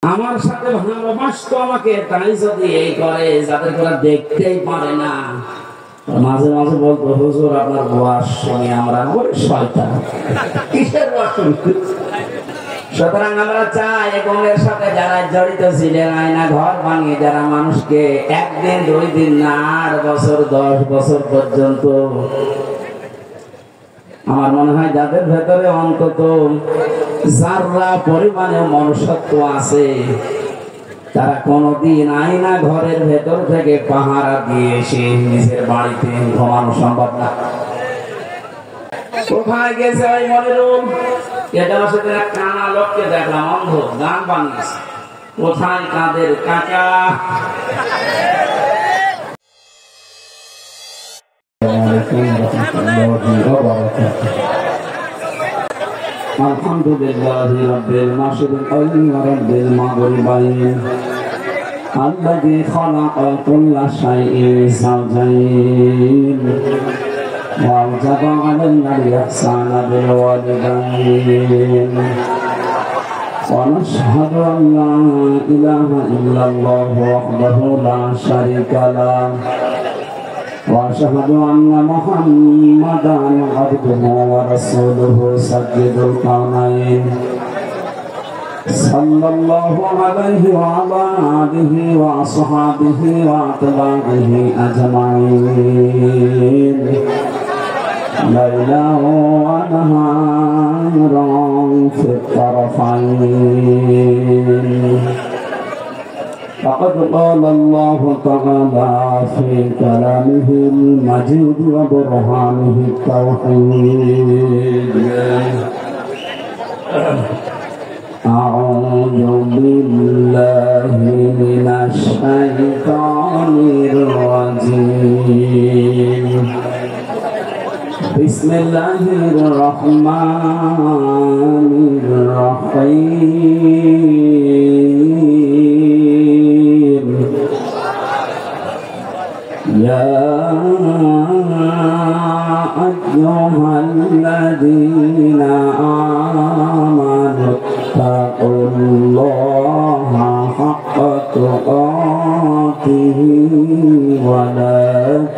আমার সাথে ভালোবাসতো আমাকে, তাই যদি এই করে যাদের করে দেখতেই পারে না, মাঝে মাঝে বলতো হুজুর আপনার ওয়াজ শুনি আমরা শয়তান কিসের ওয়াজ শুনি। সুতরাং আমরা চাই এগুলোর সাথে যারা জড়িত ছিলেন, আয়না ঘর বানিয়ে যারা মানুষকে একদিন 2 দিন না 8 বছর 10 বছর পর্যন্ত, আমার মনে হয় যাদের ভেতরে অন্তত যারা পরিমাণে মনুষ্যত্ব আছে, তারা কোনদিন আয়না ঘরের ভেতর থেকে পাহারা দিয়ে এসে নিজের বাড়িতে ঘুমানো সম্ভব না। কোথায় গেছে ওই মনিরুল? কানা লোককে দেখলাম অন্ধ গান বানিয়েছে, কোথায় কাদের কাকা? আলহামদুলিল্লাহি রাব্বিল মাশরিকাইন ওয়া রাব্বিল মাগরিবাইন আল্লাযী খালাকা কুল্লা শাইইন যাওজাইন ওয়া আওজাবা আলাইনাল ইহসানা বিল ওয়ালিদাইন ওয়া নাশহাদু আন লা ইলাহা ইল্লাল্লাহু ওয়াহদাহু লা শারীকা লাহু وأشهد أن محمدا عبده ورسوله سيد الكونين صلى الله عليه وعلى آله وأصحابه وأتباعه أجمعين ليلا ونهارا في الطرفين. فقد قال الله تعالى في كلامه المجيد وبرهانه التوحيد. أعوذ بالله من الشيطان الرجيم. بسم الله الرحمن الرحيم. يا أيها الذين آمنوا اتقوا الله حق تقاته ولا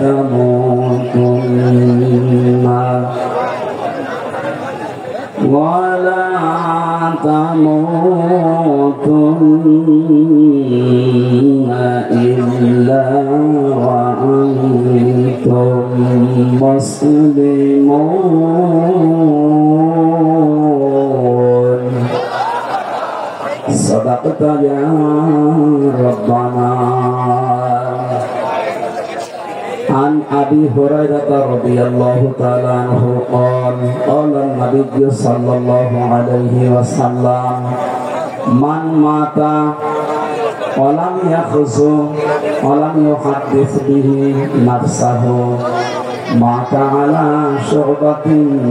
تموتن إلا وأنتم مسلمون. صدقت يا ربنا. عن أبي هريرة رضي الله تعالى عنه قال قال النبي صلى الله عليه وسلم من مات ولم يخزو ولم يحدث به نفسه مات على شعبة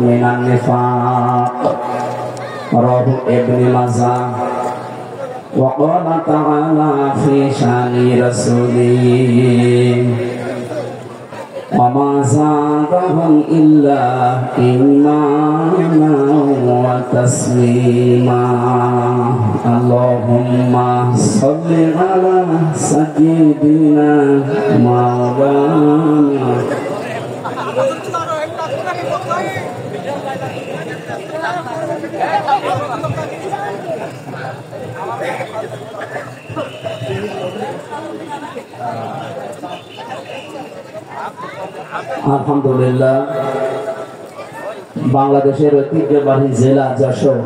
من النفاق. رواه ابن ماجه. وقال تعالى في شان رسوله وما زادهم إلا إيمانا وتسليما. اللهم صل على سيدنا مولانا আলহামদুলিল্লাহ, বাংলাদেশের ঐতিহ্যবাহী জেলা যশোর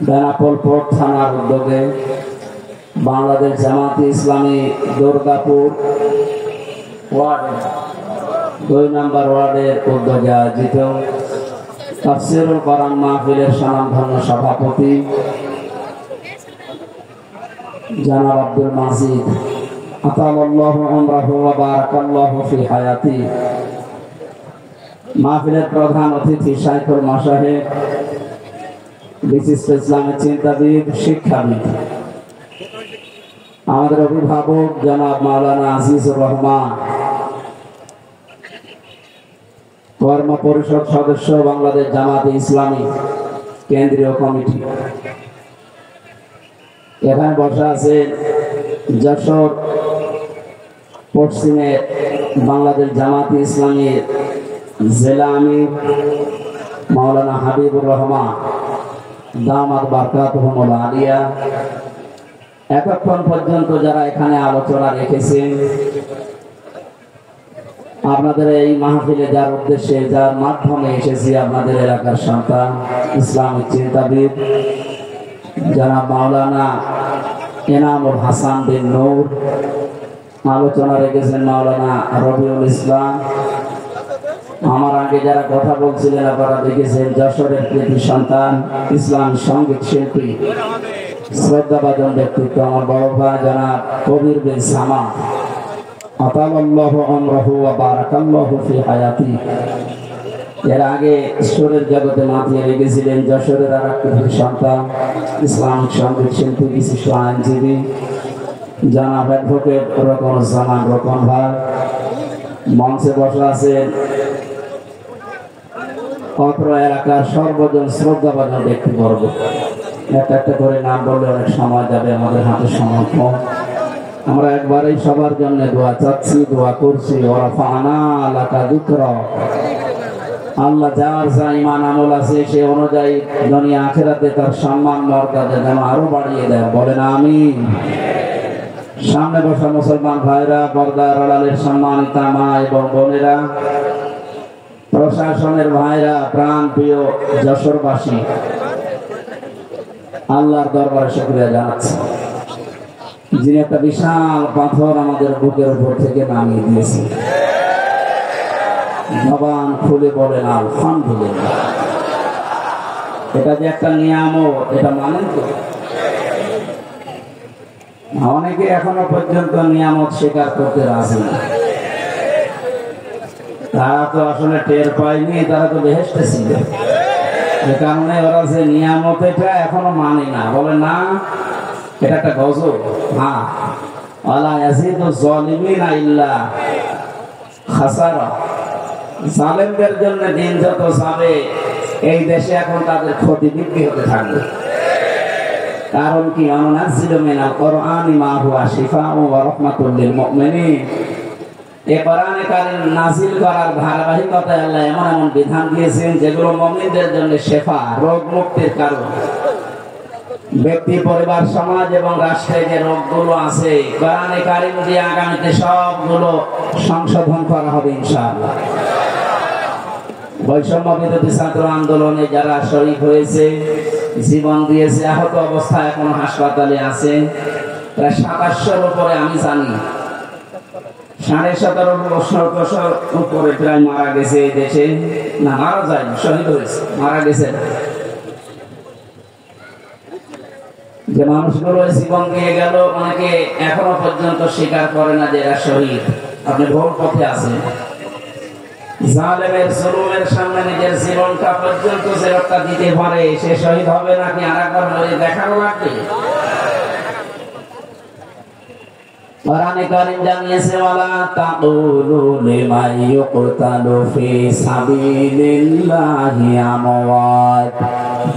বেনাপোল পোর্ট থানার উদ্যোগে বাংলাদেশ জামাতে ইসলামী দুর্গাপুর ওয়ার্ড 2 নম্বর ওয়ার্ডের উদ্যোগে আয়োজিত তাফসীরুল কোরআন মাহফিলের স্বনামধন্য সভাপতি জনাব আব্দুল মাজিদ আতালাল্লাহু উমরাহু ওয়া বারাকাল্লাহু ফি হায়াতি, মাহফিলের প্রধান অতিথি শাইখুল মাশায়েখ, বিশিষ্ট ইসলামের চিন্তাবিদ, শিক্ষাবিদ, আমাদের অভিভাবক জনাব মাওলানা আজিজুর রহমান, কর্ম পরিষদ সদস্য, বাংলাদেশ জামাতে ইসলামী কেন্দ্রীয় কমিটি। এখানে বসা আছে যশোর পশ্চিমের বাংলাদেশ জামাতে ইসলামীর জেলা আমির মাওলানা হাবিবুর রহমান দামাত বারকাতুহুল আলিয়া। এতক্ষণ পর্যন্ত যারা এখানে আলোচনা রেখেছেন, আপনাদের এই মাহফিলে যার উদ্দেশ্যে, যার মাধ্যমে এসেছি, আপনাদের এলাকার সন্তান, ইসলামিক চিন্তাবিদ যারা মাওলানা এনামুল হাসান বিন নূর, আলোচনা রেখেছেন মাওলানা রবিউল ইসলাম। আমার আগে যারা কথা বলছিলেন আপনারা দেখেছেন যশোরের কৃতি সন্তান, ইসলাম সঙ্গীত শিল্পী, শ্রদ্ধাভাজন ব্যক্তিত্ব আমার বড় ভাই জনাব কবির বিন সামা, আতালাল্লাহু আমরাহু ওয়া বারাকাল্লাহু ফি হায়াতি। এর আগে সুরের জগতে মাতিয়ে রেখেছিলেন যশোরের আর এক কৃতি সন্তান, ইসলামিক সঙ্গীত শিল্পী, বিশিষ্ট আইনজীবী জনাব অ্যাডভোকেট রকনুজ্জামান রকন ভাই। মঞ্চে বসা আছেন অত্র এলাকার সর্বজন শ্রদ্ধাভাজন ব্যক্তিবর্গ। একটা একটা করে নাম বললে অনেক সময় যাবে, আমাদের হাতে সময় কম। আমরা একবারেই সবার জন্য দোয়া চাচ্ছি, দোয়া করছি। ওয়ারাফা'না লাকা যিকরাক। আল্লাহ যার যা ঈমান আমল আছে সে অনুযায়ী দুনিয়া আখিরাতে তার সম্মান মর্যাদা যেন আরো বাড়িয়ে দেয়, বলেন আমিন। সামনে বসা মুসলমান ভাইরা, পর্দার আড়ালের সম্মানিতা মা এবং বোনেরা, প্রশাসনের ভাইরা, প্রাণ প্রিয় যশোরবাসী, আল্লাহর দরবারে শুকরিয়া জানাচ্ছি যিনি একটা বিশাল পাথর আমাদের বুকের উপর থেকে নামিয়ে দিয়েছে। জবান খুলে বলেন আলহামদুলিল্লাহ। এটা যে একটা নিয়ামত, এটা মানেন তো? অনেকে এখনো পর্যন্ত নিয়ামত স্বীকার করতে রাজি না। তারা তো আসলে টের পায়নি, তারা তো বেহেশতে ছিল। এ কারণে ওরা যে নিয়ামত এটা এখনো মানে না, বলে না এটা একটা গজব। হ্যাঁ, ওয়ালা ইয়াজিদু যালিমিনা ইল্লা খাসারা। জালেমদের জন্য দিন যত যাবে এই দেশে এখন তাদের ক্ষতি বৃদ্ধি হতে থাকবে। কারণ কি, আনুনাজ্জিলু মিনাল কুরআনি মা হুয়া শিফাউন ওয়া রাহমাতুল লিল মুমিনিন। এই কোরআনে কারীম নাযিল করার ধারাবাহিকতায় আল্লাহ এমন এমন বিধান দিয়েছেন যেগুলো মুমিনদের জন্য শিফা, রোগ মুক্তির কারণ। ব্যক্তি, পরিবার, সমাজ এবং রাষ্ট্রে যে রোগগুলো আছে কোরআনে কারীম দিয়ে আগামীতে সবগুলো সংশোধন করা হবে ইনশাআল্লাহ। বৈষম্য বিরোধী ছাত্র আন্দোলনে যারা শহীদ হয়েছে, জীবন দিয়েছে, আহত অবস্থায় এখনো হাসপাতালে আছে প্রায় 2700-র উপরে, আমি জানি 17,500 উপরে প্রায় মারা গেছে এই দেশে। না, মারা যায়নি, শহীদ হয়েছে, মারা গেছে। যে মানুষগুলো জীবন দিয়ে গেল, অনেকে এখনো পর্যন্ত স্বীকার করে না যে এরা শহীদ। আপনি ভুল পথে আছেন। জালেমের জুলুমের সামনে নিজের জীবনটা পর্যন্ত যে রক্ষা দিতে পারে সে শহীদ হবে নাকি আরেকবার মরে দেখানো লাগবে? কোরআনে কারীম জানিয়েছে, ওয়ালা তাকুলু লিমান ইউকতালু ফি সাবিলিল্লাহি আমওয়াত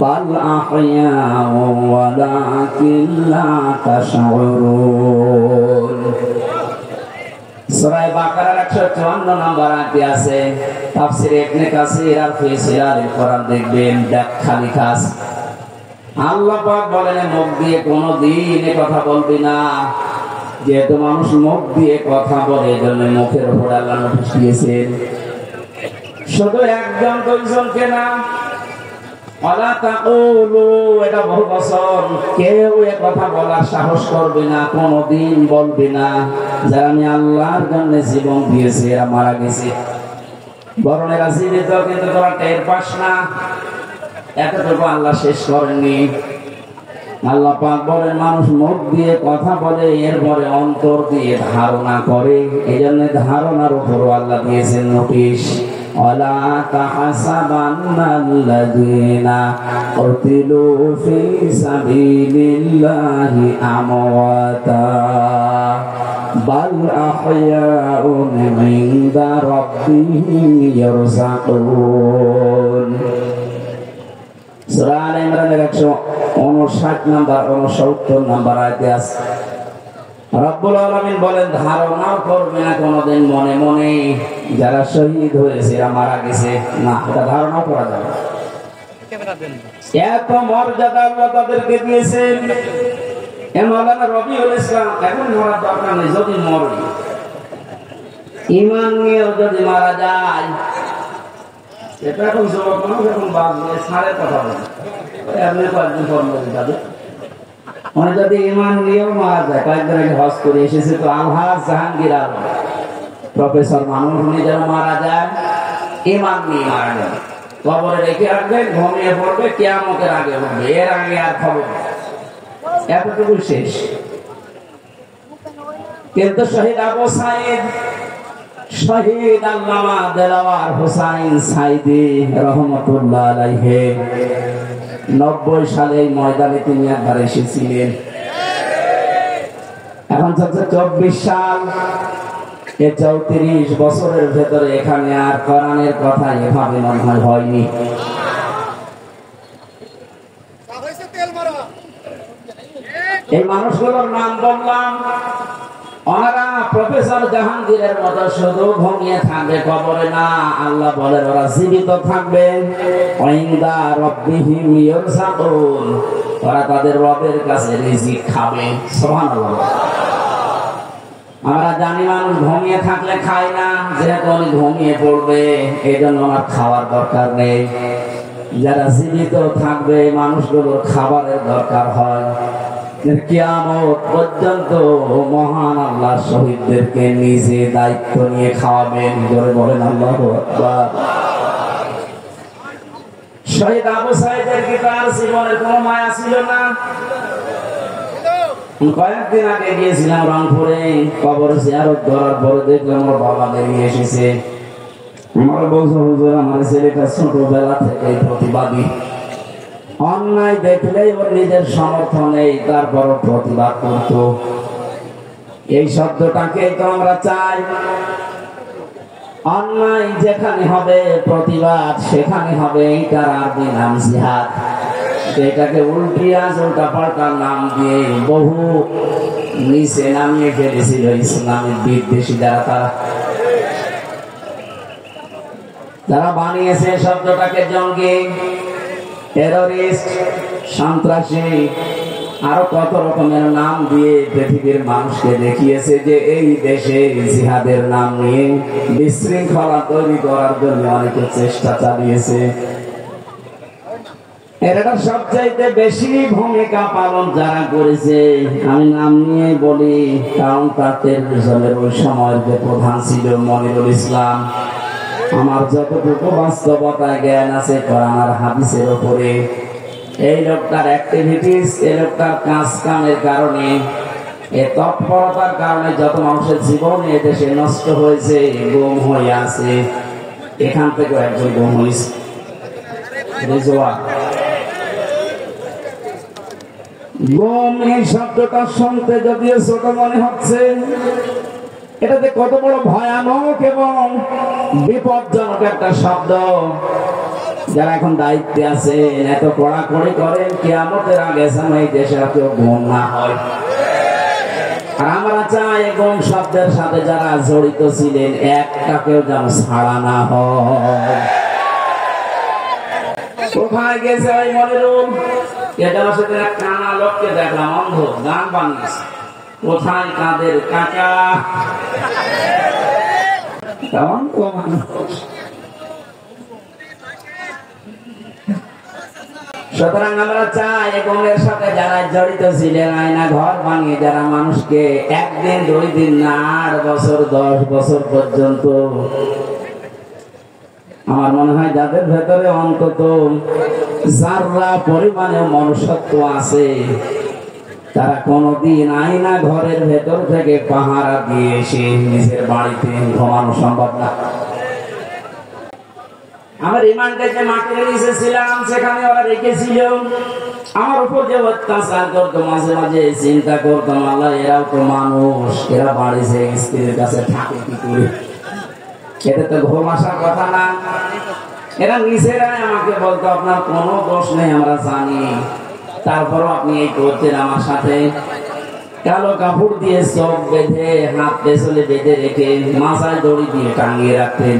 বাল আহইয়াউ ওয়ালাকিন লা তাশউরুন। সূরা বাকারার 154 নম্বর আয়াতে আছে। তাফসীরে ইবনে কাসির আর ফি সিরারিল কোরআন দেখবেন ব্যাখ্যা লেখা আছে। আল্লাহ পাক বলেন, মুখ দিয়ে কোনোদিন কথা বলবি না। যেহেতু মানুষ মুখ দিয়ে কথা বলে, এজন্য মুখের উপর আল্লাহ নোটিশ দিয়েছেন। শুধু একজন দুইজনকে না, ওয়ালা তাকুলু, এটা বহু বছর কেউ এ কথা বলার সাহস করবে না, কোনোদিন বলবে না যারা আমি আল্লাহর জন্য জীবন দিয়েছি এরা মারা গেছে। বরং এরা জীবিত, কিন্তু তোরা টের পাস না। এতটুকু আল্লাহ শেষ করেননি। আল্লাহ পাক বলেন, মানুষ মুখ দিয়ে কথা বলে, এরপরে অন্তর দিয়ে ধারণা করে। এই জন্য ধারণার উপরও আল্লাহ দিয়েছেন নোটিশ। ওয়ালা তাহসাবান্নাল্লাযীনা কুতিলু ফী সাবিলিল্লাহি আমওয়াতা বাল আহইয়াউন ইনদা রাব্বিহিম ইয়ারযাকুন। সূরা আলে ইমরানের 159 নম্বর 69 নম্বর আয়াতে আছে রব্বুল আলামিন বলেন, ধারণাও করবে না কোনদিন মনে মনে যারা শহীদ হয়েছে মারা গেছে, না এটা ধারণা করা যাবে না। এত মর্যাদা আল্লাহ তাদেরকে দিয়েছেন। মাওলানা রবিউল ইসলাম এখন মরার দরকার নেই, যদি মরে ঈমান নিয়ে যদি মারা যায়, এটা এখন যুবক মানুষ এখন বাজলে ছাড়ে কথা বলে এমনি কয়েকদিন পর যাবে। মানে যদি ঈমান নিয়েও মারা যায়, কয়েকদিন আগে হজ করে এসেছে তো আলহাজ জাহাঙ্গীর আলম প্রফেসর মানুষ, উনি যেন মারা যায় ঈমান নিয়ে মারা যাবে, কবরে রেখে রাখবেন, ঘুমিয়ে পড়বে, কিয়ামতের আগে উঠবে, এর আগে আর খবর এতটুকু শেষ। কিন্তু শহীদ আবু সাঈদ, শহীদ আল্লামা দেলাওয়ার হোসাইন সাঈদী রহমাতুল্লাহ আলাইহি 90 সালে এই ময়দানে তিনি একবার এসেছিলেন। এখন চলছে 24 সাল। এই 34 বছরের ভেতরে এখানে আর কোরআনের কথা এভাবে মনে হয় হয়নি। এই মানুষগুলোর নাম বললাম, ওনারা প্রফেসর জাহাঙ্গীরের মতো শুধু ঘুমিয়ে থাকবে কবরে না, আল্লাহ বলেন ওরা জীবিত থাকবে। ইনদা রাব্বিহিম ইয়ারযাকুন, ওরা তাদের রবের কাছে রিজিক খাবে। সুবহানাল্লাহ। আমরা জানি মানুষ ঘুমিয়ে থাকলে খায় না, যেহেতু উনি ঘুমিয়ে পড়বে এই জন্য আমার খাওয়ার দরকার নেই। যারা জীবিত থাকবে মানুষগুলোর খাবারের দরকার হয়। কিয়ামত পর্যন্ত মহান আল্লাহ শহীদদেরকে নিজে দায়িত্ব নিয়ে খাওয়াবেন। জোরে বলেন আল্লাহু আকবার। শহীদ আবু সাঈদের কি তার জীবনের কোনো মায়া ছিল না? কয়েকদিন আগে গিয়েছিলাম রংপুরে, কবর জিয়ারত করার পরে দেখলাম আমার বাবা বেরিয়ে এসেছে। আমার বলছে, হুজুর আমার ছেলেটা ছোটবেলা থেকে প্রতিবাদী, অন্যায় দেখলেই ওর নিজের সমর্থন নেই, তারপর প্রতিবাদ করত। এই শব্দটাকে তো আমরা চাই। অন্যায় যেখানে হবে প্রতিবাদ সেখানে হবে, তার আরবি নাম জিহাদ। এটাকে উল্টা পাল্টা নাম দিয়ে বহু নিচে নামিয়ে ফেলেছিল ইসলামের বিদ্বেষী যারা বানিয়েছে শব্দটাকে জঙ্গি, টেররিস্ট, সন্ত্রাসী, আরো কত রকমের নাম দিয়ে পৃথিবীর মানুষকে দেখিয়েছে যে এই দেশে জিহাদের নাম নিয়ে বিশৃঙ্খলা তৈরি করার জন্য অনেকে চেষ্টা চালিয়েছে। এটা সবচাইতে বেশি ভূমিকা পালন যারা করেছে, আমি নাম নিয়ে বলি কারণ তাদের ওই সময়ের যে প্রধান ছিল মনিরুল ইসলাম। আমার যতটুকু বাস্তবতায় জ্ঞান আছে কোরআন আর হাদিসের উপরে, এই লোকটার অ্যাক্টিভিটিস, এই লোকটার কাজ কামের কারণে, এই তৎপরতার কারণে যত মানুষের জীবন এ দেশে নষ্ট হয়েছে, গুম হয়ে আছে। এখান থেকে একজন গুম হয়েছে, গুম। এই শব্দটা শুনতে যদিও ছোট মনে হচ্ছে, এটাতে কত বড় ভয়ানক এবং বিপজ্জনক একটা শব্দ। যারা এখন দায়িত্বে আছেন এত কড়াকড়ি করেন, কিয়ামতের আগে যেন এই দেশে কেউ গুম না হয়। আর আমরা চাই গুম শব্দের সাথে যারা জড়িত ছিলেন একটাকেও যেন ছাড়া না হয়। কোথায় গেছে ওই মনিরুল? এটা সাথে এক কানা লোককে দেখলাম, অন্ধ, গান বানিয়েছে, কোথায় কাদের কাকা। সুতরাং আমরা চাই এর সাথে যারা জড়িত ছিলেন, আয়না ঘর বানিয়ে যারা মানুষকে একদিন 2 দিন না 8 বছর 10 বছর পর্যন্ত, আমার মনে হয় যাদের ভেতরে অন্তত যারা পরিমাণে মনুষ্যত্ব আছে, তারা কোনদিন আয়না ঘরের ভেতর থেকে পাহারা দিয়ে এসে নিজের বাড়িতে ঘুমানো সম্ভব না। আমার রিমান্ডে যে মাটির নিচে ছিলাম সেখানে ওরা রেখেছিল, আমার উপর যে অত্যাচার করতো, মাঝে মাঝে চিন্তা করতাম আল্লাহ এরাও তো মানুষ, এরা বাড়িছে স্ত্রীর কাছে থাকে কি করে, এটা তো ঘুম আসার কথা না। এরা নিজেরাই আমাকে বলতো আপনার কোনো দোষ নেই আমরা জানি, তারপরও আপনি এই করতেন আমার সাথে। কালো কাপড় দিয়ে চোখ বেঁধে হাত পেছনে বেঁধে রেখে মাথায় দড়ি দিয়ে টাঙিয়ে রাখতেন,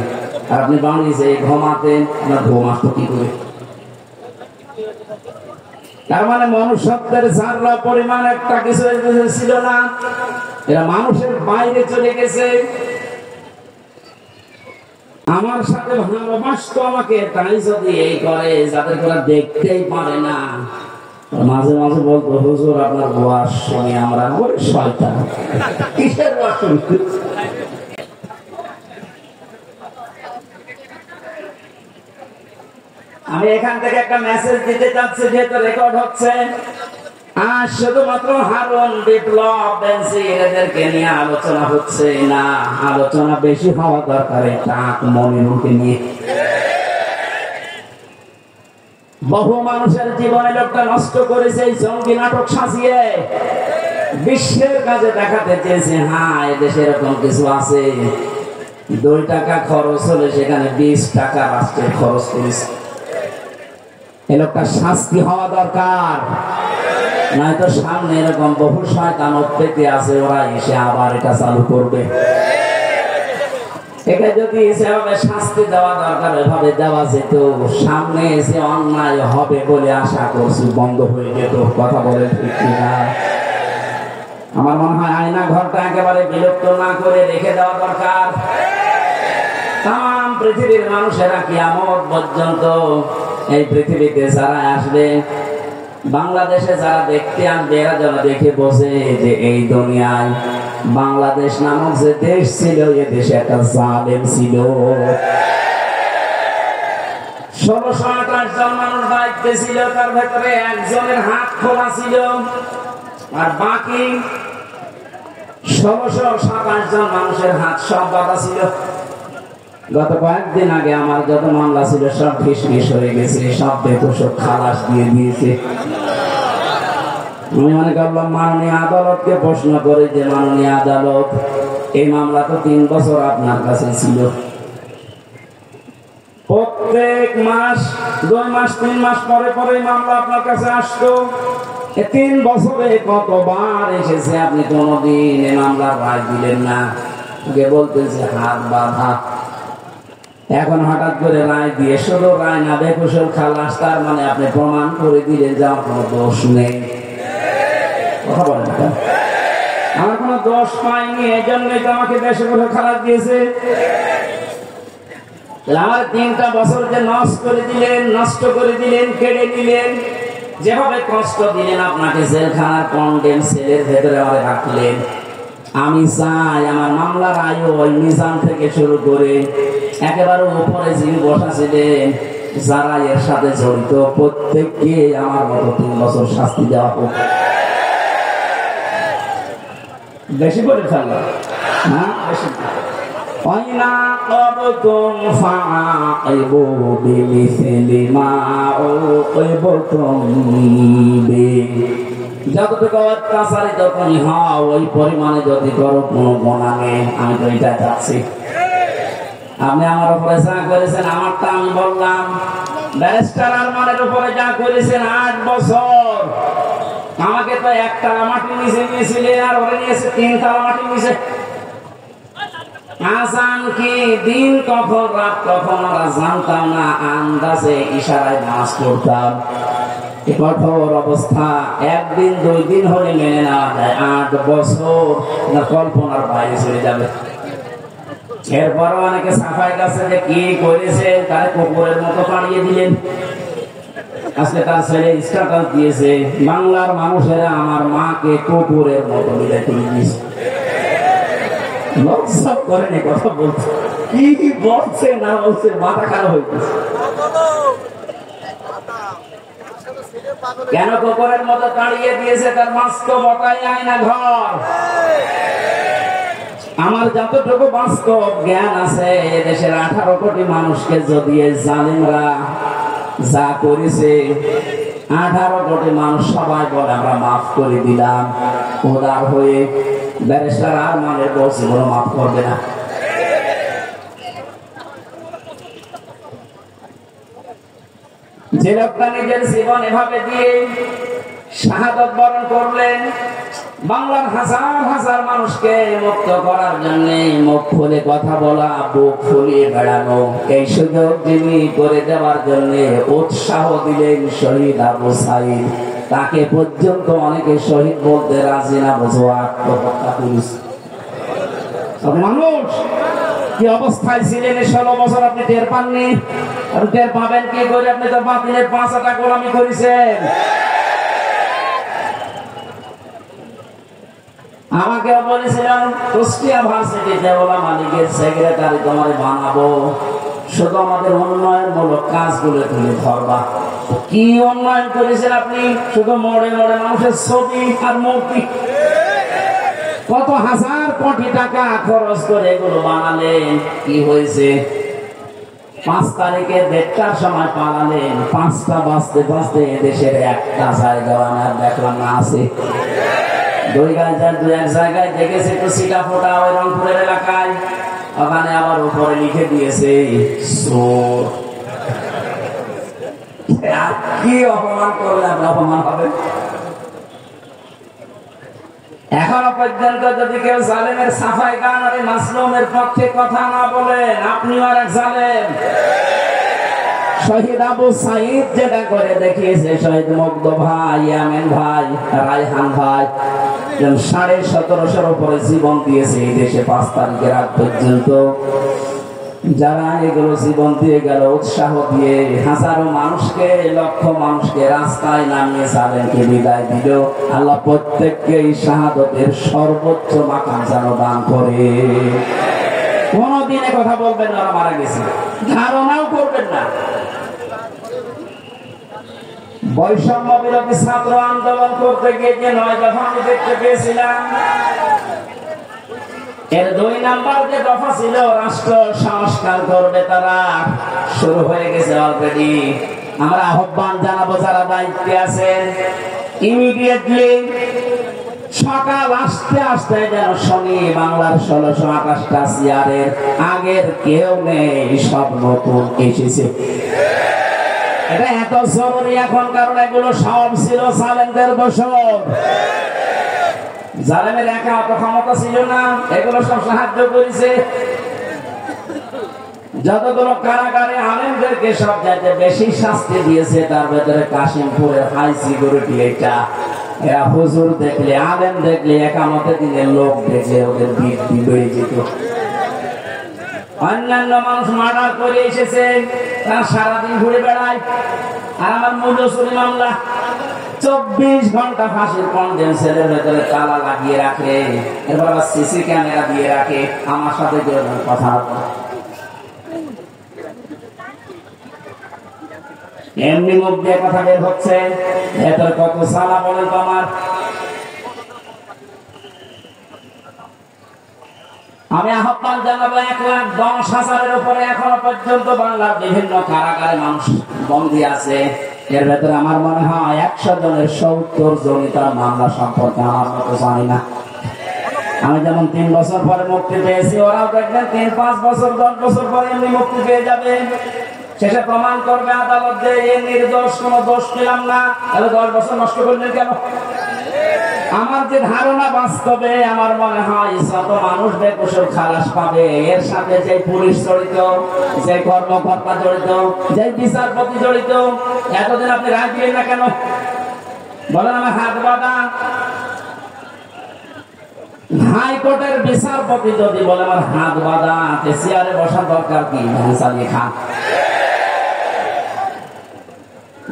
আর আপনি বাড়িতে ঘুমাতেন, আপনার ঘুম আসতো কি করে? তার মানে মনুষ্যত্বের যারা পরিমাণ একটা কিছু ছিল না, এরা মানুষের বাইরে চলে গেছে। আমার সাথে ভালোবাসতো আমাকে, তাই যদি এই করে যাদের করে দেখতেই পারে না, মাঝে মাঝে বলতো হুজুর আপনার ওয়াজ শুনি আমরা। ওরে শয়তান, কিসের ওয়াজ শুনতে? আমি এখান থেকে একটা মেসেজ দিতে চাচ্ছি, যেহেতু রেকর্ড হচ্ছে। আর শুধুমাত্র হারুন, বিপ্লব, বেনজির এদেরকে নিয়ে আলোচনা হচ্ছে না, আলোচনা বেশি হওয়া দরকার টাক মনিরুলকে নিয়ে। বহু মানুষের জীবনে লোকটা নষ্ট করেছে এই জঙ্গি নাটক সাজিয়ে, বিশ্বের কাজে দেখাতে চেয়েছে হ্যাঁ এদেশে এরকম কিছু আছে। 2 টাকা খরচ হলে সেখানে 20 টাকা রাষ্ট্রের খরচ করেছে। এই লোকটা শাস্তি হওয়া দরকার, নয়তো সামনে এরকম বহু শয়তান পেতে আছে, ওরা এসে আবার এটা চালু করবে। এটা যদি সেভাবে শাস্তি দেওয়া দরকার এভাবে দেওয়া যেত, সামনে এসে অন্যায় হবে বলে আশা করছি বন্ধ হয়ে যেত। কথা বলে ঠিক কিনা? আমার মনে হয় আয়না ঘরটা একেবারে বিলুপ্ত না করে রেখে দেওয়া দরকার। তাম পৃথিবীর মানুষেরা কিয়ামত পর্যন্ত এই পৃথিবীতে যারা আসবে, বাংলাদেশে যারা দেখতে আসবে, এরা যেন দেখে বসে যে এই দুনিয়ায় বাংলাদেশ নামক যে দেশ ছিল, এ দেশে একটা জালেম ছিল। 1628 জন মানুষ দায়িত্বে ছিল, তার ভেতরে একজনের হাত খোলা ছিল, আর বাকি 1627 জন মানুষের হাত সব বাঁধা ছিল। গত কয়েকদিন আগে আমার যত মামলা ছিল সব ফিসফিস হয়ে গেছে, সব বেতসব খালাস দিয়ে দিয়েছে। আমি মনে করলাম মাননীয় আদালতকে প্রশ্ন করে যে মাননীয় আদালত, এই মামলা তো 3 বছর আপনার কাছে ছিল, প্রত্যেক মাস 2 মাস 3 মাস পরে পরে মামলা আপনার কাছে আসতো, 3 বছরে কতবার এসেছে, আপনি কোনদিন এই মামলার রায় দিলেন না। বলতেছে হাত বাঁধা। এখন হঠাৎ করে রায় দিয়ে শুধু রায় না বেকসুর খালাস, তার মানে আপনি প্রমাণ করে দিলেন যে আমার কোনো দোষ নেই। কথা বলেন না, আমার কোনো দোষ পাইনি, এই জন্যই তো আমাকে বেকসুর খালাস দিয়েছে। আমার 3টা বছর যে নষ্ট করে দিলেন, কেড়ে দিলেন, যেভাবে কষ্ট দিলেন, আপনাকে জেলখানার কন্ডেম সেলের ভেতরে আমাকে রাখলেন। আমি চাই আমার মামলার আয়ু ওই নিজাম থেকে শুরু করে একেবারে উপরে যিনি বসা ছিলেন, যারা এর সাথে জড়িত, প্রত্যেককে আমার মতো 3 বছর শাস্তি দেওয়া হোক। বেশি করে ফেললাম, হ্যাঁ বেশি। যতটুকু অত্যাচারিত তুমি হও, ওই পরিমাণে যদি করো কোনো গুনাহ নেই। আমি তো এটা চাচ্ছি। আপনি আমার উপরে যা করেছেন, আমারটা আমি বললাম, ব্যারিস্টার আরমানের উপরে যা করেছেন 8 বছর, আমাকে তো 1 তালা মাটির নিচে নিয়েছিলেন, আর ওরা নিয়েছে 3 তালা মাটির নিচে। আজান কি দিন কখন রাত কখন আমরা জানতাম না, আন্দাজে ইশারায় নামাজ পড়তাম। কঠোর অবস্থা, 1 দিন 2 দিন হলে মেনে নেওয়া যায়, 8 বছর কল্পনার বাইরে চলে যাবে। এরপরও অনেকে সাফাই কাছে যে কি করেছে, তার কুকুরের মতো পাড়িয়ে দিলেন। আজকে তার ছেলে স্ট্যাটাস দিয়েছে, বাংলার মানুষেরা আমার মাকে কুকুরের মতো মিলে তুলে দিয়েছে। লজ্জা করেন কথা বলছে, কি বলছে না বলছে, মাথা খারাপ হয়ে গেছে। কেন কুকুরের মতো তাড়িয়ে দিয়েছে? তার মাস্ক বটাই আয়না ঘর। আমার যতটুকু বাস্তব জ্ঞান আছে এদেশের 18 কোটি মানুষকে যদি এই জালিমরা যা করেছে, 18 কোটি মানুষ সবাই বলে আমরা মাফ করে দিলাম, উদার হয়ে ব্যারিস্টার আর মানে বলছে বড় মাফ করবে না। যে লোকটা নিজের জীবন এভাবে দিয়ে শাহাদত বরণ করলেন, বাংলার হাজার হাজার মানুষকে মুক্ত করার জন্য মুখ খুলে কথা বলা, বুক ফুলিয়ে বেড়ানো, এই সুযোগ যিনি করে দেওয়ার জন্য উৎসাহ দিলেন শহীদ আবু সাঈদ। তাকে পর্যন্ত অনেকে শহীদ বলতে রাজি না, বোঝো আত্মহত্যা করেছে। মানুষ কি অবস্থায় ছিলেন 16 বছর আপনি টের পাননি? আপনি টের পাবেন কি করে? আপনি তো বাতিলের 5টা গোলামি করেছেন। আমাকে বলেছিলাম কুষ্টিয়া ভার্সিটিতে ওলামা লীগের সেক্রেটারি তোমার বানাবো, শুধু আমাদের উন্নয়নমূলক কাজগুলো তুলে ধরবা। কি উন্নয়ন করেছেন আপনি? শুধু মোড়ে মোড়ে মানুষের ছবি আর মূর্তি, কত হাজার কোটি টাকা খরচ করে এগুলো বানালেন। কি হয়েছে? 5 তারিখে 1:30টার সময় পালালেন, 5টা বাজতে বাজতে দেশের একটা জায়গা দেখলাম না আছে। দুই এক জায়গায় দেখেছে একটু সিটা ফোটা, ওই রংপুরের এলাকায়, ওখানে আবার উপরে লিখে দিয়েছে চোর। কি অপমান করলে আপনি অপমান হবে? এখনো পর্যন্ত যদি কেউ জালেমের সাফাই গান আর মাসলুমের পক্ষে কথা না বলেন, আপনিও আর এক জালেম। শহীদ আবু সাঈদ যেটা করে দেখিয়েছে, শহীদ মুগ্ধ ভাই, ইয়ামিন ভাই, রায়হান ভাই 1750 উপরে জীবন দিয়েছে এই দেশে 5 তারিখের আগ পর্যন্ত। যারা এগুলো জীবন দিয়ে গেল, উৎসাহ দিয়ে হাজারো মানুষকে, লক্ষ মানুষকে রাস্তায় নামিয়ে জালেমকে বিদায় দিল। আল্লাহ প্রত্যেককে এই শাহাদতের সর্বোচ্চ মাকাম যেন দান করে। কোনদিন কথা বলবেন না মারা গেছে, ধারণাও করবেন না। বৈষম্য বিরোধী ছাত্র আন্দোলন করতে গিয়ে যে 9 দফা আমি দেখতে পেয়েছিলাম, এর 2 নাম্বার যে দফা ছিল রাষ্ট্র সংস্কার করবে, তারা শুরু হয়ে গেছে অলরেডি। আমরা আহ্বান জানাবো যারা দায়িত্বে আছেন, ইমিডিয়েটলি সকাল আসতে আসতে যেন শুনি বাংলার 1628টা চেয়ারের আগের কেউ নেই, সব নতুন এসেছে। এটা এত জরুরি এখন, কারণ এগুলো সব ছিল জালেমদের বছর। জালেমের একা অত ক্ষমতা ছিল না, এগুলো সব সাহায্য করেছে। যতগুলো কারাগারে আলেমদেরকে সব যাইতে বেশি শাস্তি দিয়েছে, তার ভেতরে কাশিমপুরের হাই সিকিউরিটি। এটা এরা হুজুর দেখলে, আলেম দেখলে, একামতে দিলে, লোক দেখলে ওদের বৃদ্ধি বেড়ে যেত। অন্যান্য মানুষ মার্ডার করে এসেছে, তারা সারাদিন ঘুরে বেড়ায়। আর আমার মুজসুরি মামলা 24 ঘন্টা ফাঁসির কন্ডেম সেলের ভেতরে তালা লাগিয়ে রাখে, এরপর আবার সিসি ক্যামেরা দিয়ে রাখে। আমার সাথে কথা এমনি মুখ দিয়ে কথা বের হচ্ছে, ভেতরে কত সালা বলেন তো আমার। আমি আহ্বান জানাবো 1,10,000-এর উপরে এখনো পর্যন্ত বাংলার বিভিন্ন কারাগারে মানুষ বন্দী আছে। এর ভেতরে আমার মনে হয় 100 জনের 70 জনই তার মামলা সম্পর্কে আমার মতো জানি না। আমি যেমন 3 বছর পরে মুক্তি পেয়েছি, ওরাও দেখবেন 3-5 বছর 10 বছর পরে এমনি মুক্তি পেয়ে যাবে। শেষে প্রমাণ করবে আদালত যে এ নির্দোষ, কোনো দোষ পেলাম না। তাহলে 10 বছর নষ্ট করলেন কেন? আমার যে ধারণা, বাস্তবে আমার মনে হয় শত মানুষ বেকসুর খালাস পাবে। এর সাথে যে পুলিশ জড়িত, যে কর্মকর্তা জড়িত, যে বিচারপতি জড়িত, এতদিন আপনি রায় দিলেন না কেন? বলেন আমার হাত বাঁধা। হাইকোর্টের বিচারপতি যদি বলে আমার হাত বাঁধা, চেয়ারে বসার দরকার কি? চালিয়ে খান।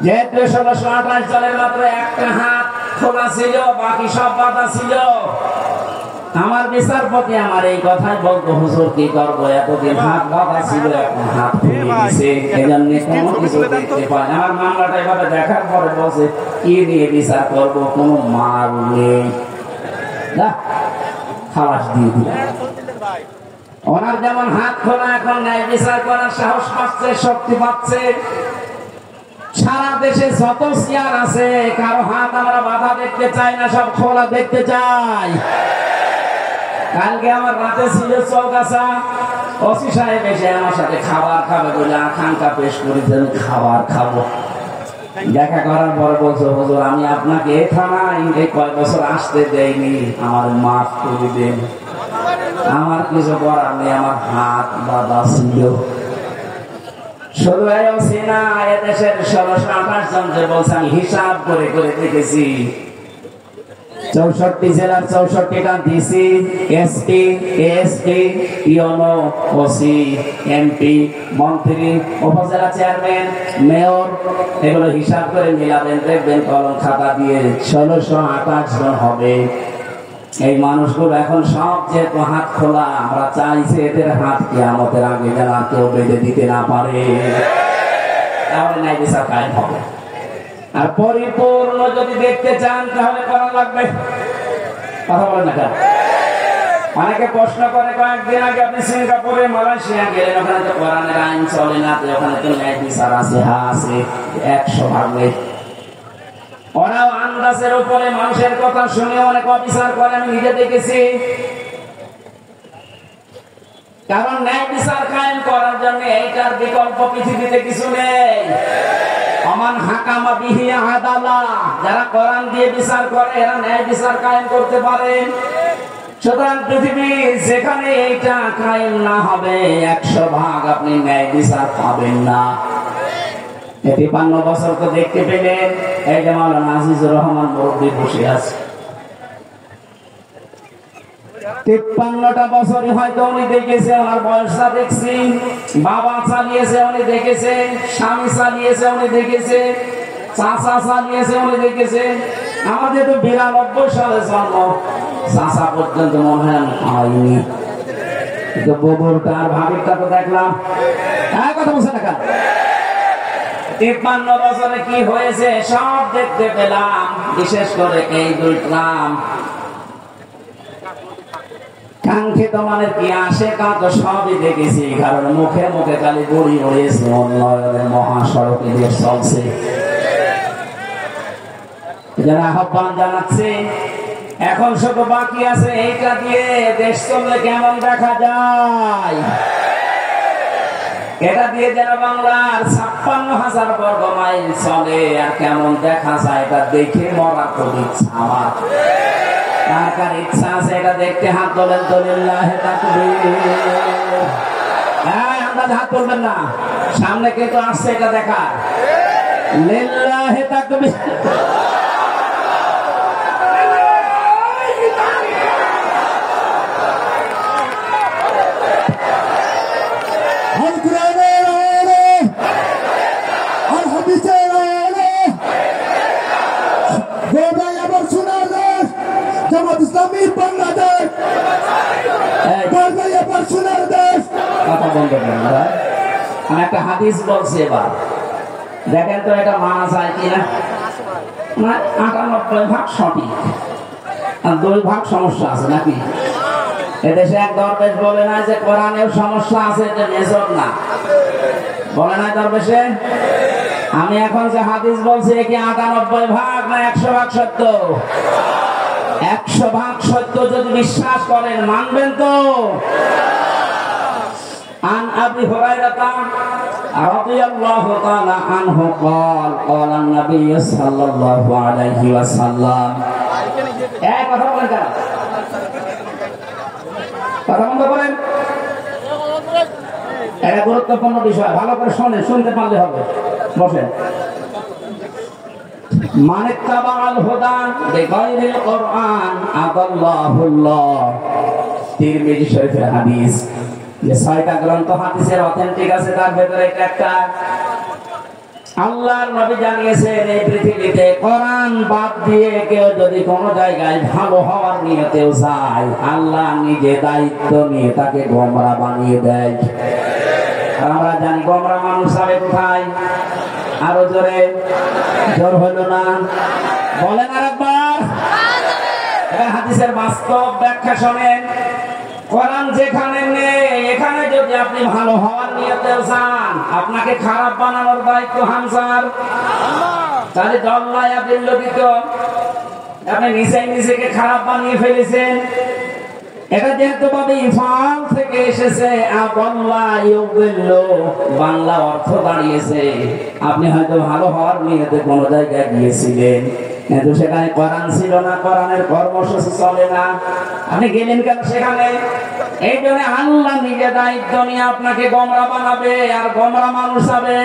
যেহেতু 1628 সালের মাত্র একটা হাত খোলা ছিল, বাকি সব বাধা ছিল। আমার বিচারপতি আমার এই কথাই বলতো, হুজুর কি করবো, এতদিন হাত বাধা ছিল, এখন হাত খুলে গেছে, এজন্য কোনো কিছু দেখতে পাই। আমার মামলাটা এভাবে দেখার পরে বলছে কি নিয়ে বিচার করবো, কোনো মাল নেই, খালাস দিয়ে দিলাম। ওনার যেমন হাত খোলা, এখন ন্যায় বিচার করার সাহস পাচ্ছে, শক্তি পাচ্ছে। সারা দেশে যত চেয়ার আছে কারো হাত আমরা বাধা দেখতে চাই না, সব খোলা দেখতে চাই। কালকে আমার রাতে ছিল চৌগাছা, ওসি সাহেব এসে আমার সাথে খাবার খাবে বলে আকাঙ্ক্ষা পেশ করেছেন, খাবার খাবো। দেখা করার পর বলছো, হুজুর আমি আপনাকে এই থানায় এই কয়েক বছর আসতে দেয়নি, আমার মাফ করে দেন। আমার কিছু করার নেই, আমার হাত বাঁধা ছিল। শুধু এসি না, এদেশের 1628 জন যে বলছে, আমি হিসাব করে করে দেখেছি, 64 জেলার 64টা DC, SP, SP, UNO, OC, MP, মন্ত্রী, উপজেলা চেয়ারম্যান, মেয়র, এগুলো হিসাব করে মিলাবেন, দেখবেন কলম খাতা দিয়ে 1628 জন হবে। এই মানুষগুলো এখন সব যে হাত খোলা, আমরা চাইছি এদের হাত কিয়ামতের আগে যেন কেউ বেঁধে দিতে না পারে, তাহলে ন্যায় বিচার কায়েম হবে। আর পরিপূর্ণ যদি দেখতে চান তাহলে করা লাগবে। কথা বলেন না কেন? অনেকে প্রশ্ন করে, কয়েকদিন আগে আপনি সিঙ্গাপুরে, মালয়েশিয়া গেলেন, ওখানে তো কোরআনের আইন চলে না, ওখানে তো ন্যায় বিচার আছে। হ্যাঁ আছে, 100%। ওরাও আন্দাজের উপরে মানুষের কথা শুনে অনেক অবিচার করে, আমি নিজে দেখেছি। কারণ ন্যায় বিচার কায়েম করার জন্য এইটার বিকল্প পৃথিবীতে কিছু নেই। আমান হাকামা বিহি আদালা, যারা কোরআন দিয়ে বিচার করে এরা ন্যায় বিচার কায়েম করতে পারে। সুতরাং পৃথিবী যেখানে এইটা কায়েম না হবে, 100% আপনি ন্যায় বিচার পাবেন না। 53 বছর তো দেখতে পেলেন, এই যে মাওলানা আজিজুর রহমান মুরব্বী বসে আছে, 53টা বছরই হয়তো উনি দেখেছে, ওনার বয়সটা দেখছি। বাবা চালিয়েছে উনি দেখেছে, স্বামী চালিয়েছে উনি দেখেছে, চাচা চালিয়েছে উনি দেখেছে। আমাদের তো 92 সালে জন্ম, চাচা পর্যন্ত মনে হয় হয়নি, কিন্তু ববুরটা আর ভাবিরটা তো দেখলাম। কথা বলছে না কেন? 53 বছরে কি হয়েছে সব দেখতে পেলাম, বিশেষ করে এই দুইটাম কাঙ্ক্ষিত মানে কি আসে কাজ সবই দেখেছি। কারণ মুখে মুখে খালি বড়ি হয়েছে, উন্নয়নের মহাসড়কে দেশ চলছে। যারা আহ্বান জানাচ্ছে, এখন শুধু বাকি আছে এইটা দিয়ে দেশ চললে কেমন দেখা যায়। এটা দিয়ে যেন বাংলার 56,000 বর্গ মাইল চলে, আর কেমন দেখা যায় এটা দেখে মরার খুব ইচ্ছা আমার। কার কার ইচ্ছা আছে এটা দেখতে হাত তোলেন তো, লিল্লাহি তাকবীর। আমরা হাত তুলবেন না, সামনে কিন্তু আসছে এটা দেখা, লিল্লাহি তাকবীর। ইসলামীর বাংলাদেশ, সোনার দেশ। কথা বন্ধ করেন ভাই, আমি একটা হাদিস বলছি, এবার দেখেন তো এটা মানা যায় কিনা। 98% সঠিক, আর 2% সমস্যা আছে নাকি? এদেশে এক দরবেশ বলে না যে কোরআনেও সমস্যা আছে, যে মেজর না, বলে না দরবেশে? আমি এখন যে হাদিস বলছি কি 98% না 100% সত্য? 100% সত্য যদি বিশ্বাস করেন, মানবেন তো? আন আবি হুরায়রা রাদিয়াল্লাহু তাআলা আনহু قال قال النبي সাল্লাল্লাহু আলাইহি ওয়াসাল্লাম। এই কথা বলেন কেন? কথা বন্ধ করেন, এটা গুরুত্বপূর্ণ বিষয়, ভালো করে শুনেন, শুনতে পারলে হবে। বসেন। মানে তাবাল হুদা বিগাইরিল কোরআন আদাল্লাহুল্লাহ। তিরমিজি শরীফের হাদিস। যে 6টা গ্রন্থ হাদিসের অথেন্টিক আছে, তার ভেতরে একটা। আল্লাহর নবী জানিয়েছেন এই পৃথিবীতে কোরআন বাদ দিয়ে কেউ যদি কোন জায়গায় ভালো হওয়ার নিয়তেও যায়, আল্লাহ নিজে দায়িত্ব নিয়ে তাকে গোমরা বানিয়ে দেয়। আমরা জানি গোমরা মানুষ যাবে কোথায়? আরো জোরে, জোর হলো না, বলেন আরেকবার। হাদিসের বাস্তব ব্যাখ্যা শোনেন। কোরআন যেখানে নেই যদি আপনি ভালো হওয়ার নিয়তে চান, আপনাকে খারাপ বানানোর দায়িত্ব হামসার। তাহলে দল্লায়া বিল্লবিত, আপনি নিজেকে খারাপ বানিয়ে ফেলেছেন। এটা যেহেতু ভাবে ইফাল থেকে এসেছে, বাংলা অর্থ দাঁড়িয়েছে আপনি হয়তো ভালো হওয়ার নিয়তে কোনো জায়গায় গিয়েছিলেন, কিন্তু সেখানে কোরআন ছিল না, কোরআনের কর্মসূচি চলে না, আপনি গেলেন কেন সেখানে? এই জন্য আল্লাহ নিজে দায়িত্ব নিয়ে আপনাকে গোমরা বানাবে, আর গোমরা মানুষ হবে।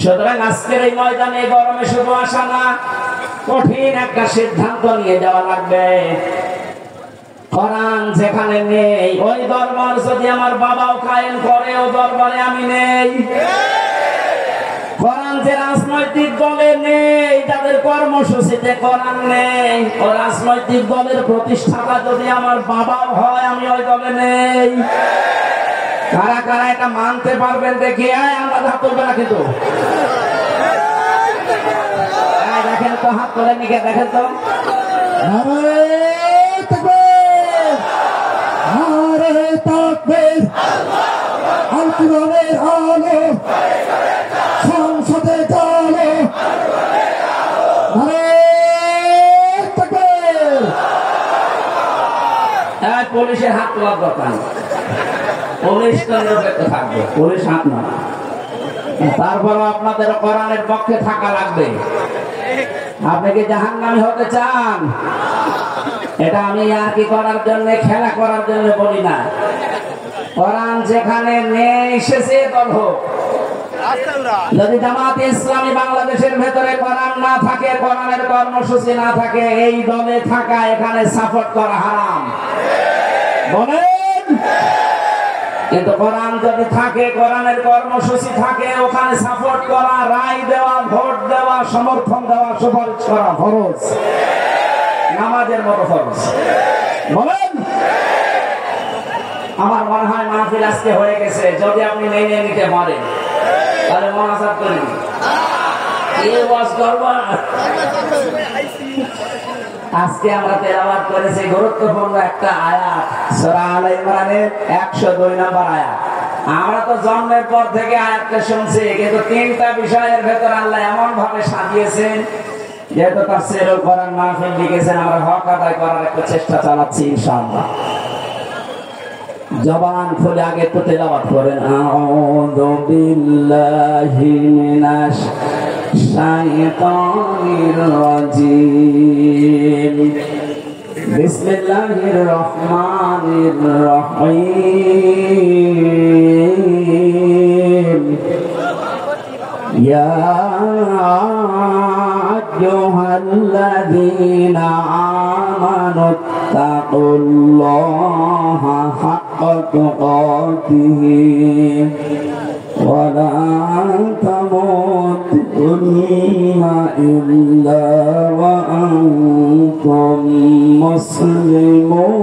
সুতরাং আজকের এই ময়দানে গরমে শুধু আসা না, কঠিন একটা সিদ্ধান্ত নিয়ে যাওয়া লাগবে। কোরআন যেখানে নেই, ওই দরবার যদি আমার বাবাও কায়েম করে, ও দরবারে আমি নেই। কোরআন যে রাজনৈতিক দলে নেই, যাদের কর্মসূচিতে কোরআন নেই, ও রাজনৈতিক দলের প্রতিষ্ঠাতা যদি আমার বাবাও হয়, আমি ওই দলে নেই। কারা কারা এটা মানতে পারবেন দেখি? আমরা হাত তুলবে না কিন্তু, দেখেন তো, হাত তোলেন নিকে, দেখেন তো। নারে তাকবীর, আল কোরআনের আলো সংসদে চলো। নারে তাকবীর। পুলিশের হাত তোলার দরকার, পুলিশ তো নিরপেক্ষ থাকবে, পুলিশ হাত না। তারপরও আপনাদের কোরআনের পক্ষে থাকা লাগবে। আপনি কি জাহান্নামী হতে চান? এটা আমি আর কি করার জন্য, খেলা করার জন্য বলি না। কোরআন যেখানে নেই, এসেছে দল হোক। যদি জামাতে ইসলামী বাংলাদেশের ভেতরে কোরআন না থাকে, কোরআনের কর্মসূচি না থাকে, এই দলে থাকা, এখানে সাপোর্ট করা হারাম বলেন। কিন্তু কোরআন যদি থাকে, কোরআনের কর্মসূচি থাকে, ওখানে সাপোর্ট করা, রায় দেওয়া, ভোট দেওয়া, সমর্থন দেওয়া, সুপারিশ করা ফরজ, নামাজের মতো ফরজ বলেন। আমার মনে হয় মাহফিল আজকে হয়ে গেছে। যদি আপনি মেনে নিতে পারেন, তাহলে মোনাজাত করেন। আজকে আমরা তেলাওয়াত করেছি গুরুত্বপূর্ণ একটা আয়াত, সূরা আলে ইমরানের 102 নম্বর আয়াত। আমরা তো জন্মের পর থেকে আয়াতটা শুনছি, কিন্তু তিনটা বিষয়ের ভেতর আল্লাহ এমন ভাবে সাজিয়েছেন, যেহেতু তাফসীরুল কোরআন মাহফিল লিখেছেন, আমরা হক আদায় করার একটা চেষ্টা চালাচ্ছি ইনশাআল্লাহ। জবান খুলে আগে তো তেলাওয়াত করেন। আউযু বিল্লাহি মিনাশ শাইতানির রাজিম, বিসমিল্লাহির রহমানির রহিম। ইয়া আইয়ুহাল্লাযীনা আমানু তাকুল্লাহা হাক্কা তুকাতিহি ওয়া লা তামুতুন্না ইল্লা ওয়া আনতুম মুসলিমুন।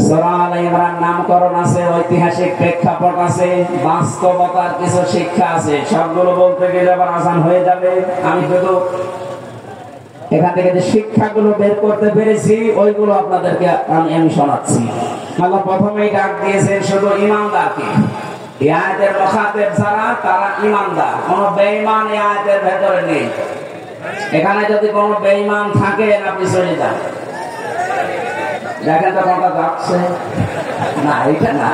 সূরা আলে ইমরান নামকরণ আছে, ঐতিহাসিক প্রেক্ষাপট আছে, বাস্তবতার কিছু শিক্ষা আছে। সবগুলো বলতে গেলে আবার আজান হয়ে যাবে। আমি শুধু এখান থেকে যে শিক্ষাগুলো বের করতে পেরেছি, ওইগুলো আপনাদেরকে আমি শোনাচ্ছি। আল্লাহ প্রথমেই ডাক দিয়েছেন শুধু ঈমানদারকে। এই আয়াতের মুখাতেব যারা, তারা ঈমানদার। কোনো বেঈমান এই আয়াতের ভেতরে নেই। এখানে যদি কোনো বেঈমান থাকে, আপনি চলে যান। দেখেন তো কোনটা যাচ্ছে না, এটা না।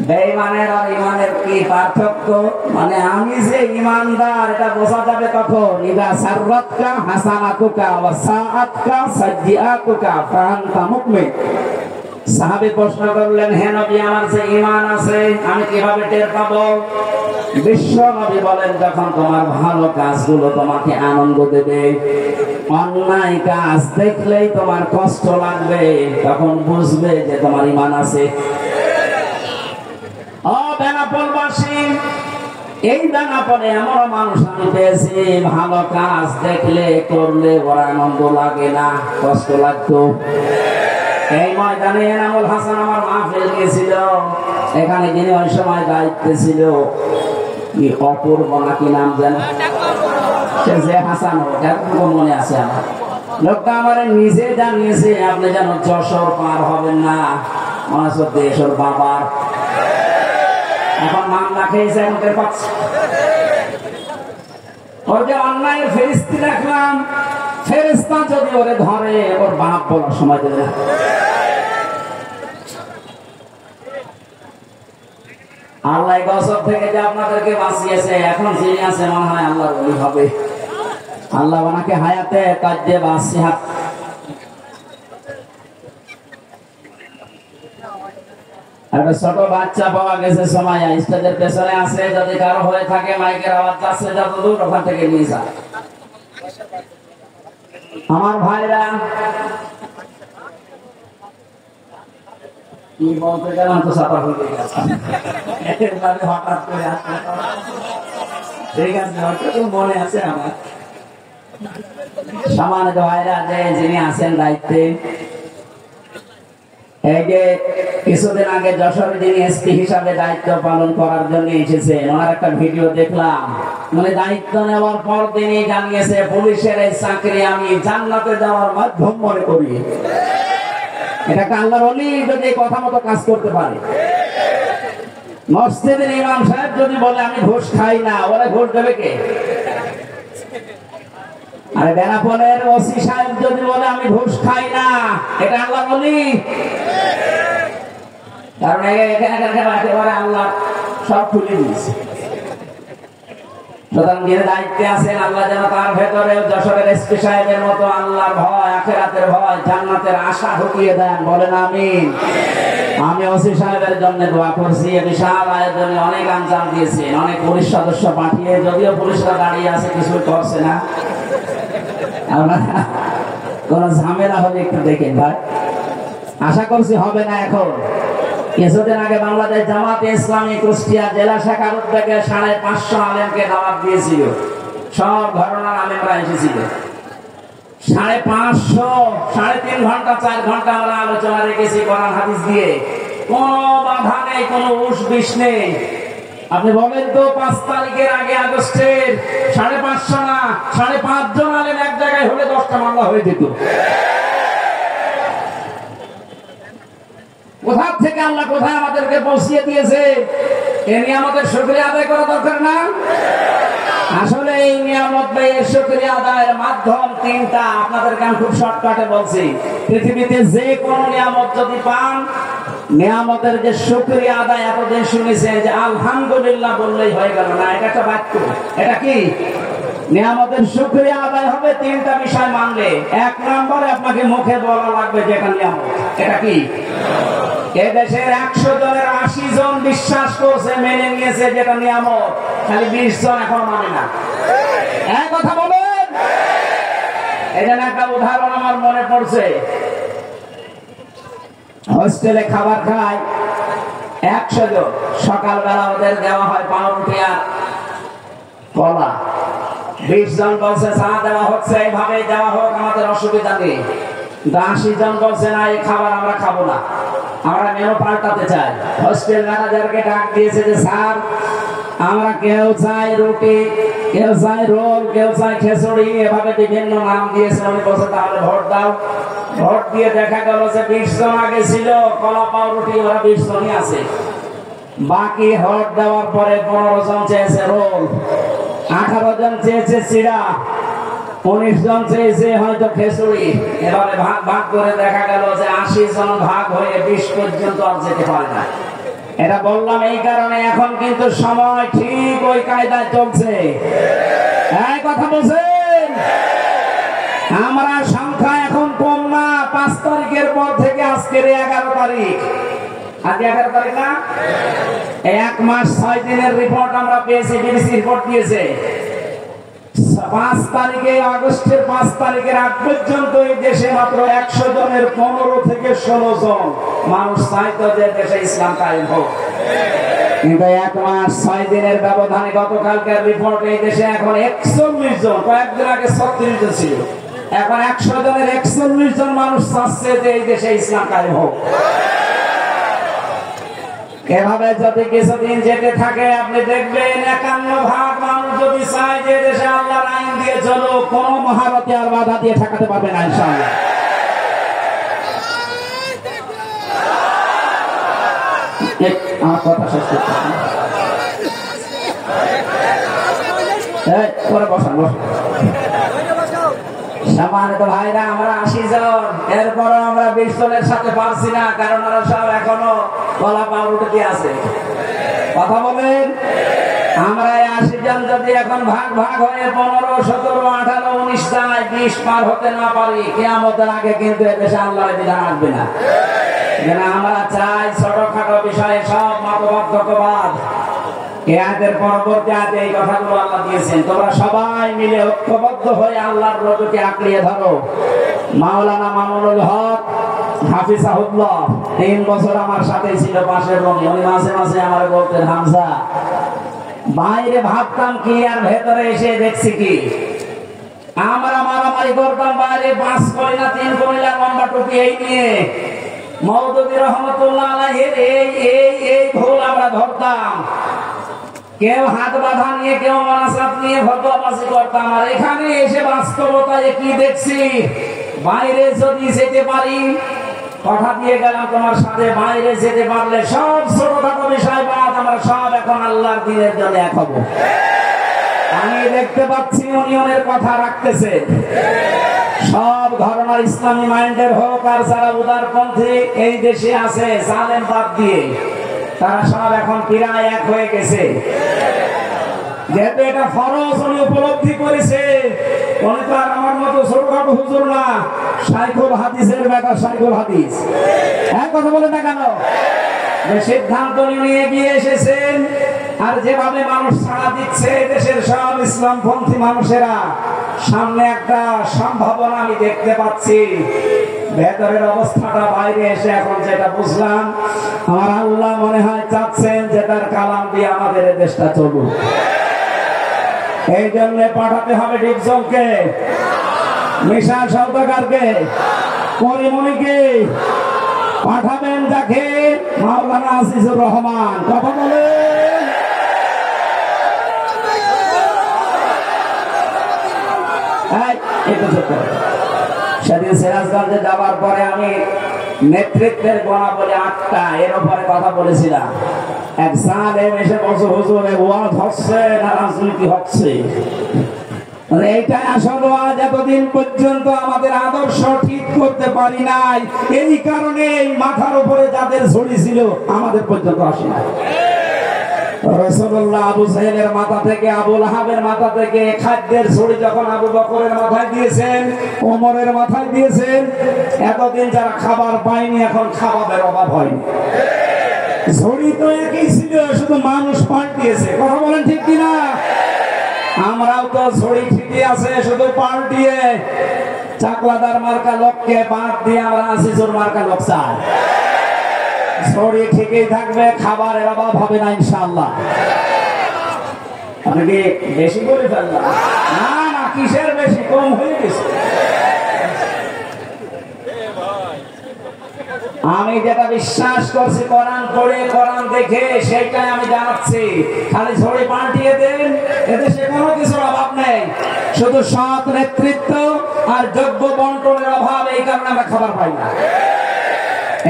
বেঈমানের আর ঈমানের কি পার্থক্য? মানে আমি যে ঈমানদার, এটা বোঝা যাবে কখন? ইযা সাররাতকা হাসানাতুকা ওয়া সাআতকা সাইয়্যাতুকা ফাআনতা মুমিন। সাহাবী প্রশ্ন করলেন, হে নবী, আমার যে ঈমান আছে, আমি কিভাবে টের পাবো? বিশ্ব নবী বলেন, যখন তোমার ভালো কাজগুলো তোমাকে আনন্দ দেবে, অন্যায় কাজ দেখলেই তোমার কষ্ট লাগবে, তখন বুঝবে যে তোমার ঈমান আছে। ও বেনাপোলবাসী, এই বেনাপোলে এমন মানুষ আমি পেয়েছি, ভালো কাজ দেখলে, করলে ওর আনন্দ লাগে না, কষ্ট লাগতো। এই ময়দানে এনামুল হাসান আমার মাহফিল গিয়েছিল। এখানে যিনি ওই সময় দায়িত্বে ছিল, কি অপূর্ব নাকি নাম জানো, সে যে হাসান, মনে আছে আমার। লোকটা আমার নিজে জানিয়েছে আপনি যেন যশোর পার হবেন না, মনে হচ্ছে দেশের বাবার এখন মামলা খেয়েছে, এখন টের পাচ্ছে। ওর যে অন্যায়ের ফেরেশতা রাখলাম, ফেরেশতা যদি ওরে ধরে ওর বাপ বলার সময় দেবে না। আল্লাহ গজব থেকে যে আপনাদেরকে বাঁচিয়েছে, এখন যিনি আছে মনে হয় আল্লাহর ওলি হবে। আল্লাহ ওনাকে হায়াতে কাজে বাসিহাত একটা ছোট বাচ্চা পাওয়া গেছে সময় স্টেজের পেছনে আছে, যদি কারো হয়ে থাকে মাইকের আওয়াজ যাচ্ছে যত দূর ওখান থেকে নিয়ে যায়। আমার ভাইরা কি বলতে গেলাম তো সাপা হয়ে গেছে, হঠাৎ করে ঠিক আছে, হয়তো মনে আছে আমার সম্মানিত ভাইরা যে যিনি আছেন দায়িত্বে, এই যে কিছুদিন আগে যশোরে যিনি এসপি হিসাবে দায়িত্ব পালন করার জন্য এসেছেন, ওনার একটা ভিডিও দেখলাম। মানে দায়িত্ব নেওয়ার পর তিনি জানিয়েছে পুলিশের এই চাকরি আমি জান্নাতে যাওয়ার মাধ্যম মনে করি। এটা আল্লাহর ওলি যদি কথা মতো কাজ করতে পারে। মসজিদের ইমাম সাহেব যদি বলে আমি ঘুষ খাই না, ওরা ঘুষ দেবে কে? আরে বেনাপোলের ওসি সাহেব যদি বলে আমি ঘুষ খাই না, এটা আল্লাহর ওলি। কারণ একেবারে আল্লাহ সব খুলে দিয়েছে। সুতরাং যিনি দায়িত্বে আছেন, আল্লাহ যেন তার ভেতরে যশোরের এসপি সাহেবের মতো আল্লাহর ভয়, আখিরাতের ভয়, জান্নাতের আশা ঢুকিয়ে দেন, বলেন আমিন। আমি ওসি সাহেবের জন্য দোয়া করছি, বিশাল আয়োজনে অনেক আঞ্জাম দিয়েছেন, অনেক পুলিশ সদস্য পাঠিয়ে, যদিও পুলিশরা দাঁড়িয়ে আছে কিছুই করছে না। কোন ঝামেলা হলে একটু দেখেন ভাই, আশা করছি হবে না। এখন কিছুদিন আগে বাংলাদেশ জামাতে ইসলামী কুষ্টিয়া জেলা শাখার উদ্যোগে 550 আলেমকে দাওয়াত দিয়েছিল। সব ঘরানার আলেমরা এসেছিল। 550, 3.5 ঘন্টা 4 ঘন্টা আমরা আলোচনা রেখেছি কোরআন হাদিস দিয়ে। কোন বাধা নেই, কোন উস বিষ নেই। আপনি বলেন তো 5 তারিখের আগে আগস্টের 550 না 5.5 জন আলেম এক জায়গায় হলে 10টা মামলা হয়ে যেত। কোথা থেকে আল্লাহ কোথায় আমাদেরকে পৌঁছিয়ে দিয়েছে, এ নিয়ামতের শুকরিয়া আদায় করা দরকার না? আসলে এই নিয়ামত ব্যয়ের শুকরিয়া আদায়ের মাধ্যম 3টা। আপনাদেরকে আমি খুব শর্টকাটে বলছি। পৃথিবীতে যে কোন নিয়ামত যদি পান, নিয়ামতের যে শুকরিয়া আদায় এতদিন শুনেছেন যে আলহামদুলিল্লাহ বললেই হয়ে গেল না, এটা একটা বাক্য। এটা কি? নিয়ামতের শুকরিয়া আদায় হবে 3টা বিষয় মানলে। 1 নম্বরে আপনাকে মুখে বলা লাগবে যে এটা নিয়ামত। এটা কি? এদেশের 100 জনের 80 জন বিশ্বাস করছে, মেনে নিয়েছে যেটা নিয়ামত, খালি 20 জন এখন মানে না। এক কথা বলেন। এই জন্য একটা উদাহরণ আমার মনে পড়ছে। হোস্টেলে খাবার খায় 100 জন। সকালবেলা ওদের দেওয়া হয় পাউরুটি আর কলা। 20 জন বলছে চা দেওয়া হচ্ছে, এইভাবে দেওয়া হোক, আমাদের অসুবিধা নেই। 80 জন বলছে না, এই খাবার আমরা খাবো না, আমরা মেনু পাল্টাতে চাই। হোস্টেল ম্যানেজারকে ডাক দিয়েছে যে স্যার, আমরা কেউ চাই রুটি, কেউ চাই রোল, কেউ চাই খিচুড়ি, এভাবে বিভিন্ন নাম দিয়েছে। উনি বলছে তাহলে ভোট দাও। ভোট দিয়ে দেখা গেল যে 20 জন আগে ছিল কলা পাউরুটি, ওরা 20 জনই আছে। বাকি ভোট দেওয়ার পরে 15 জন চেয়েছে রোল, 18 জন চেয়েছে চিড়া, 19 জন চেয়েছে হয়তো খিচুড়ি। এবারে ভাগ ভাগ করে দেখা গেল যে 80 জন ভাগ হয়ে 20 পর্যন্ত আর যেতে পারে না। এটা বললাম এই কারণে, এখন কিন্তু সময় ঠিক ওই কায়দায় চলছে। এই কথা বলছেন। আমরা সংখ্যা এখন কম না। 5 তারিখের পর থেকে আজকের 11 তারিখ, আজকে 11 তারিখ না, 1 মাস 6 দিনের রিপোর্ট আমরা পেয়েছি, বিবিসি রিপোর্ট দিয়েছে। 5 তারিখে, আগস্টের 5 তারিখের আগ পর্যন্ত এই দেশে মাত্র 100 জনের 15 থেকে 16 জন মানুষ চাইতো যে দেশে ইসলাম কায়েম হোক। কিন্তু 1 মাস 6 দিনের ব্যবধানে গতকালকের রিপোর্ট এই দেশে এখন 41 জন, কয়েকদিন আগে 36 জন ছিল, এখন 100 জনের 41 জন মানুষ চাচ্ছে যে এই দেশে ইসলাম কায়েম হোক। এভাবে যদি কিছুদিন যেতে থাকে আপনি দেখবেন 51% মানুষ যদি চায় যে দেশে আল্লাহর আইন দিয়ে চলো, কোন মহারথী আর বাধা দিয়ে ঠেকাতে পারবে না ইনশাআল্লাহ। আমার কথা শেষ করতে পরে বসান। সম্মানিত ভাইরা, আমরা 80 জন, এরপরও আমরা 20 জনের সাথে পারছি না, কারণ ওরা সব এখনো কলা পাউরুটি আছে। কথা বলেন, আমরা 80 জন যদি এখন ভাগ ভাগ হয়ে 15, 17, 18, 19 যায়, 20 পার হতে না পারি, কিয়ামতের আগে কিন্তু এদেশে আল্লাহর বিধান আসবে না। আমরা চাই ছোটখাটো বিষয়ে সব মতবাদ এদের পরবর্তী আয়াতে এই কথাগুলো আল্লাহ দিয়েছেন, তোমরা সবাই মিলে ঐক্যবদ্ধ হয়ে আল্লাহর রজুকে আঁকড়িয়ে ধরো। মাওলানা মামুনুল হক হাফিজাহুল্লাহ 3 বছর আমার সাথে ছিল পাশের রুমে। উনি মাঝে মাঝে আমার বলতেন, হামজা বাইরে ভাবতাম কি আর ভেতরে এসে দেখছি কি। আমরা মারামারি করতাম বাইরে, 5 কইলা 3 কইলা লম্বা টুপি এই নিয়ে মওদুদী রহমাতুল্লাহ আলাইহির এই ভুল আমরা ধরতাম। কেউ হাত বাঁধা নিয়ে, কেউ মানাসাত নিয়ে ফতোয়াবাজি করতাম। আর এখানে এসে বাস্তবতায় কি দেখছি, বাইরে যদি যেতে পারি, কথা দিয়ে গেলাম তোমার সাথে, বাইরে যেতে পারলে সব ছোটখাটো বিষয় বাদ আমরা সব এখন আল্লাহর দ্বীনের জন্য এক হব। আমি দেখতে পাচ্ছি ইউনিয়নের কথা রাখতেছে, সব ঘটনার ইসলামী মাইন্ডের হোক আর যারা উদারপন্থী এই দেশে আছে জালেম বাদ দিয়ে, তারা সব এখন প্রায় এক হয়ে গেছে। যেহেতু এটা ফরজ উনি উপলব্ধি করেছে, উনি তো আর আমার মতো ছোটখাটো হুজুর না, শাইখুল হাদিসের বেটা শাইখুল হাদিস। এক কথা বলে না কেন, যে সিদ্ধান্ত নিয়ে এগিয়ে এসেছেন। আর যেভাবে মানুষ ছাড়া দিচ্ছে দেশের সব ইসলামপন্থী মানুষেরা, সামনে একটা সম্ভাবনা আমি দেখতে পাচ্ছি। ভেতরের অবস্থাটা বাইরে এসে এখন যেটা বুঝলাম, আমার আল্লাহ মনে হয় চাচ্ছেন যে তার কালাম দিয়ে আমাদের এই দেশটা চলুক। এই জন্য পাঠাতে হবে ডিপজলকে, মিশা সওদাগরকে, পরিমণিকে পাঠাবেন, যাকে মাওলানা আজিজুর রহমান। কথা বলেন, সেদিন সিরাজগঞ্জে যাওয়ার পরে আমি নেতৃত্বের গুণাবলী 8টা এর উপরে কথা বলেছিলাম। এক জালেম এসে বলছে, হুজুর ওয়াজ হচ্ছে না রাজনীতি হচ্ছে? এইটাই আসল ওয়াজ। এতদিন পর্যন্ত আমাদের আদর্শ ঠিক করতে পারি নাই, এই কারণে মাথার উপরে যাদের ঝুড়ি ছিল আমাদের পর্যন্ত আসে না। রাসূলুল্লাহ আবু সাহেলের মাথা থেকে, আবু লাহাবের মাথা থেকে খাদ্যের ছড়ি যখন আবু বকরের মাথায় দিয়েছেন, ওমরের মাথায় দিয়েছেন, এতদিন যারা খাবার পায়নি এখন খাবারের অভাব হয়নি। ছড়ি তো একই ছিল, শুধু মানুষ পাল্টিয়েছে। কথা বলেন ঠিক কিনা? আমরাও তো ছড়ি ঠিকই আছে, শুধু পাল্টিয়ে চাকলাদার মার্কা লোককে বাদ দিয়ে আমরা আজিজুর মার্কা লোক চাই। ছড়ি ঠিকই থাকবে, খাবারের অভাব হবে না ইনশাআল্লাহ। আপনি কি বেশি বলে ফেললাম? না না, কিসের বেশি, কম হয়ে গেছে। আমি যেটা বিশ্বাস করছি কোরআন পড়ে কোরআন দেখে, সেটাই আমি জানাচ্ছি। খালি ছড়ি পাল্টিয়ে দেন, এদেশে কোনো কিছুর অভাব নেই, শুধু সৎ নেতৃত্ব আর যোগ্য বন্টনের অভাব। এই কারণে আমরা খাবার পাই না।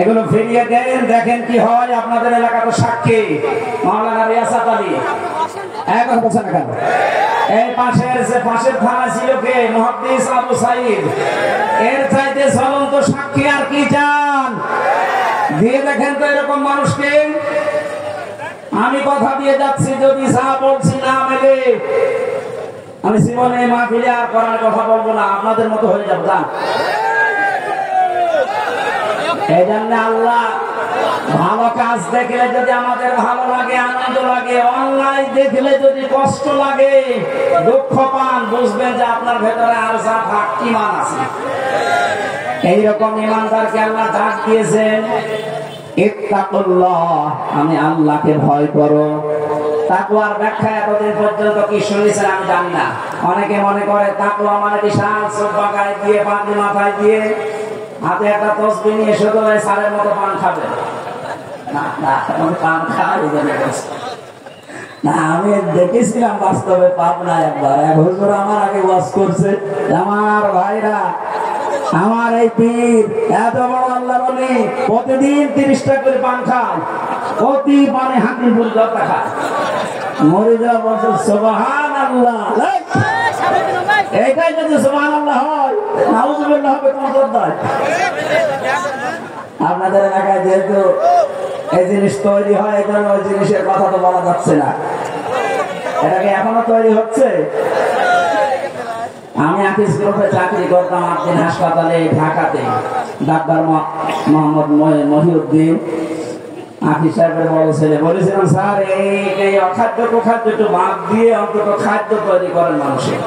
এগুলো ফিরিয়ে দেন, দেখেন কি হয়। আপনাদের এলাকা তো সাক্ষী, মাওলানা রিয়াসাত আলী এখন বলছে না কেন? এই পাশের থানা ছিল কে? মুহাদ্দিস আবু সাইদ। এর চাইতে জ্বলন্ত সাক্ষী আর কি চান? দিয়ে দেখেন তো এরকম মানুষকে। আমি কথা দিয়ে যাচ্ছি, যদি যা বলছি না মেলে, আমি জীবনে মাহফিলে আর করার কথা বলবো না, আপনাদের মতো হয়ে যাবো। যান। এই জন্য আল্লাহ ভালো কাজ দেখলে যদি আমাদের ভালো লাগে, আনন্দ লাগে, অন্যায় দেখলে যদি কষ্ট লাগে, দুঃখ পান, বুঝবেন যে আপনার ভেতরে আর যা থাক ঈমান আছে। এইরকম ঈমানদারকে আল্লাহ ডাক দিয়েছেন, ইত্তাকুল্লাহ, আমি আল্লাহকে ভয় করো। তাকওয়ার ব্যাখ্যা এতদিন পর্যন্ত কি শুনেছেন আমি জানি না। অনেকে মনে করে তাকওয়া মানে বিশাল সোফা গায়ে দিয়ে, পাগড়ি মাথায় দিয়ে, হাতে একটা তসবিহ নিয়ে শুধু সারের মতো পান খাবে। না, আমি দেখেছিলাম বাস্তবে পাবনা একবার, এক হুজুর আমার আগে ওয়াজ করছে, আমার ভাইরা, আমার এই পীর এত বড় আল্লাহর ওলি, প্রতিদিন 30টা করে পান খায়, প্রতি পানে হাতি বুলটা খায়। মরিদা বলছে সুবহানাল্লাহ। এইটাই যদি সুবহানাল্লাহ হয়, নাউজুবিল্লাহ হবে তোমাদের দায়। আপনাদের এলাকায় যেহেতু এই জিনিস তৈরি হয়, এই জন্য ওই জিনিসের কথা তো বলা যাচ্ছে না। এটা কি এখনো তৈরি হচ্ছে? আমি আকিস গ্রুপে চাকরি করতাম আদিন হাসপাতালে ঢাকাতে, ডাক্তার মোহাম্মদ মহিউদ্দিন আকিস সাহেবের বড় ছেলে। বলেছিলাম, স্যার এই অখাদ্য কুখাদ্য একটু বাদ দিয়ে অন্তত খাদ্য তৈরি করেন মানুষের।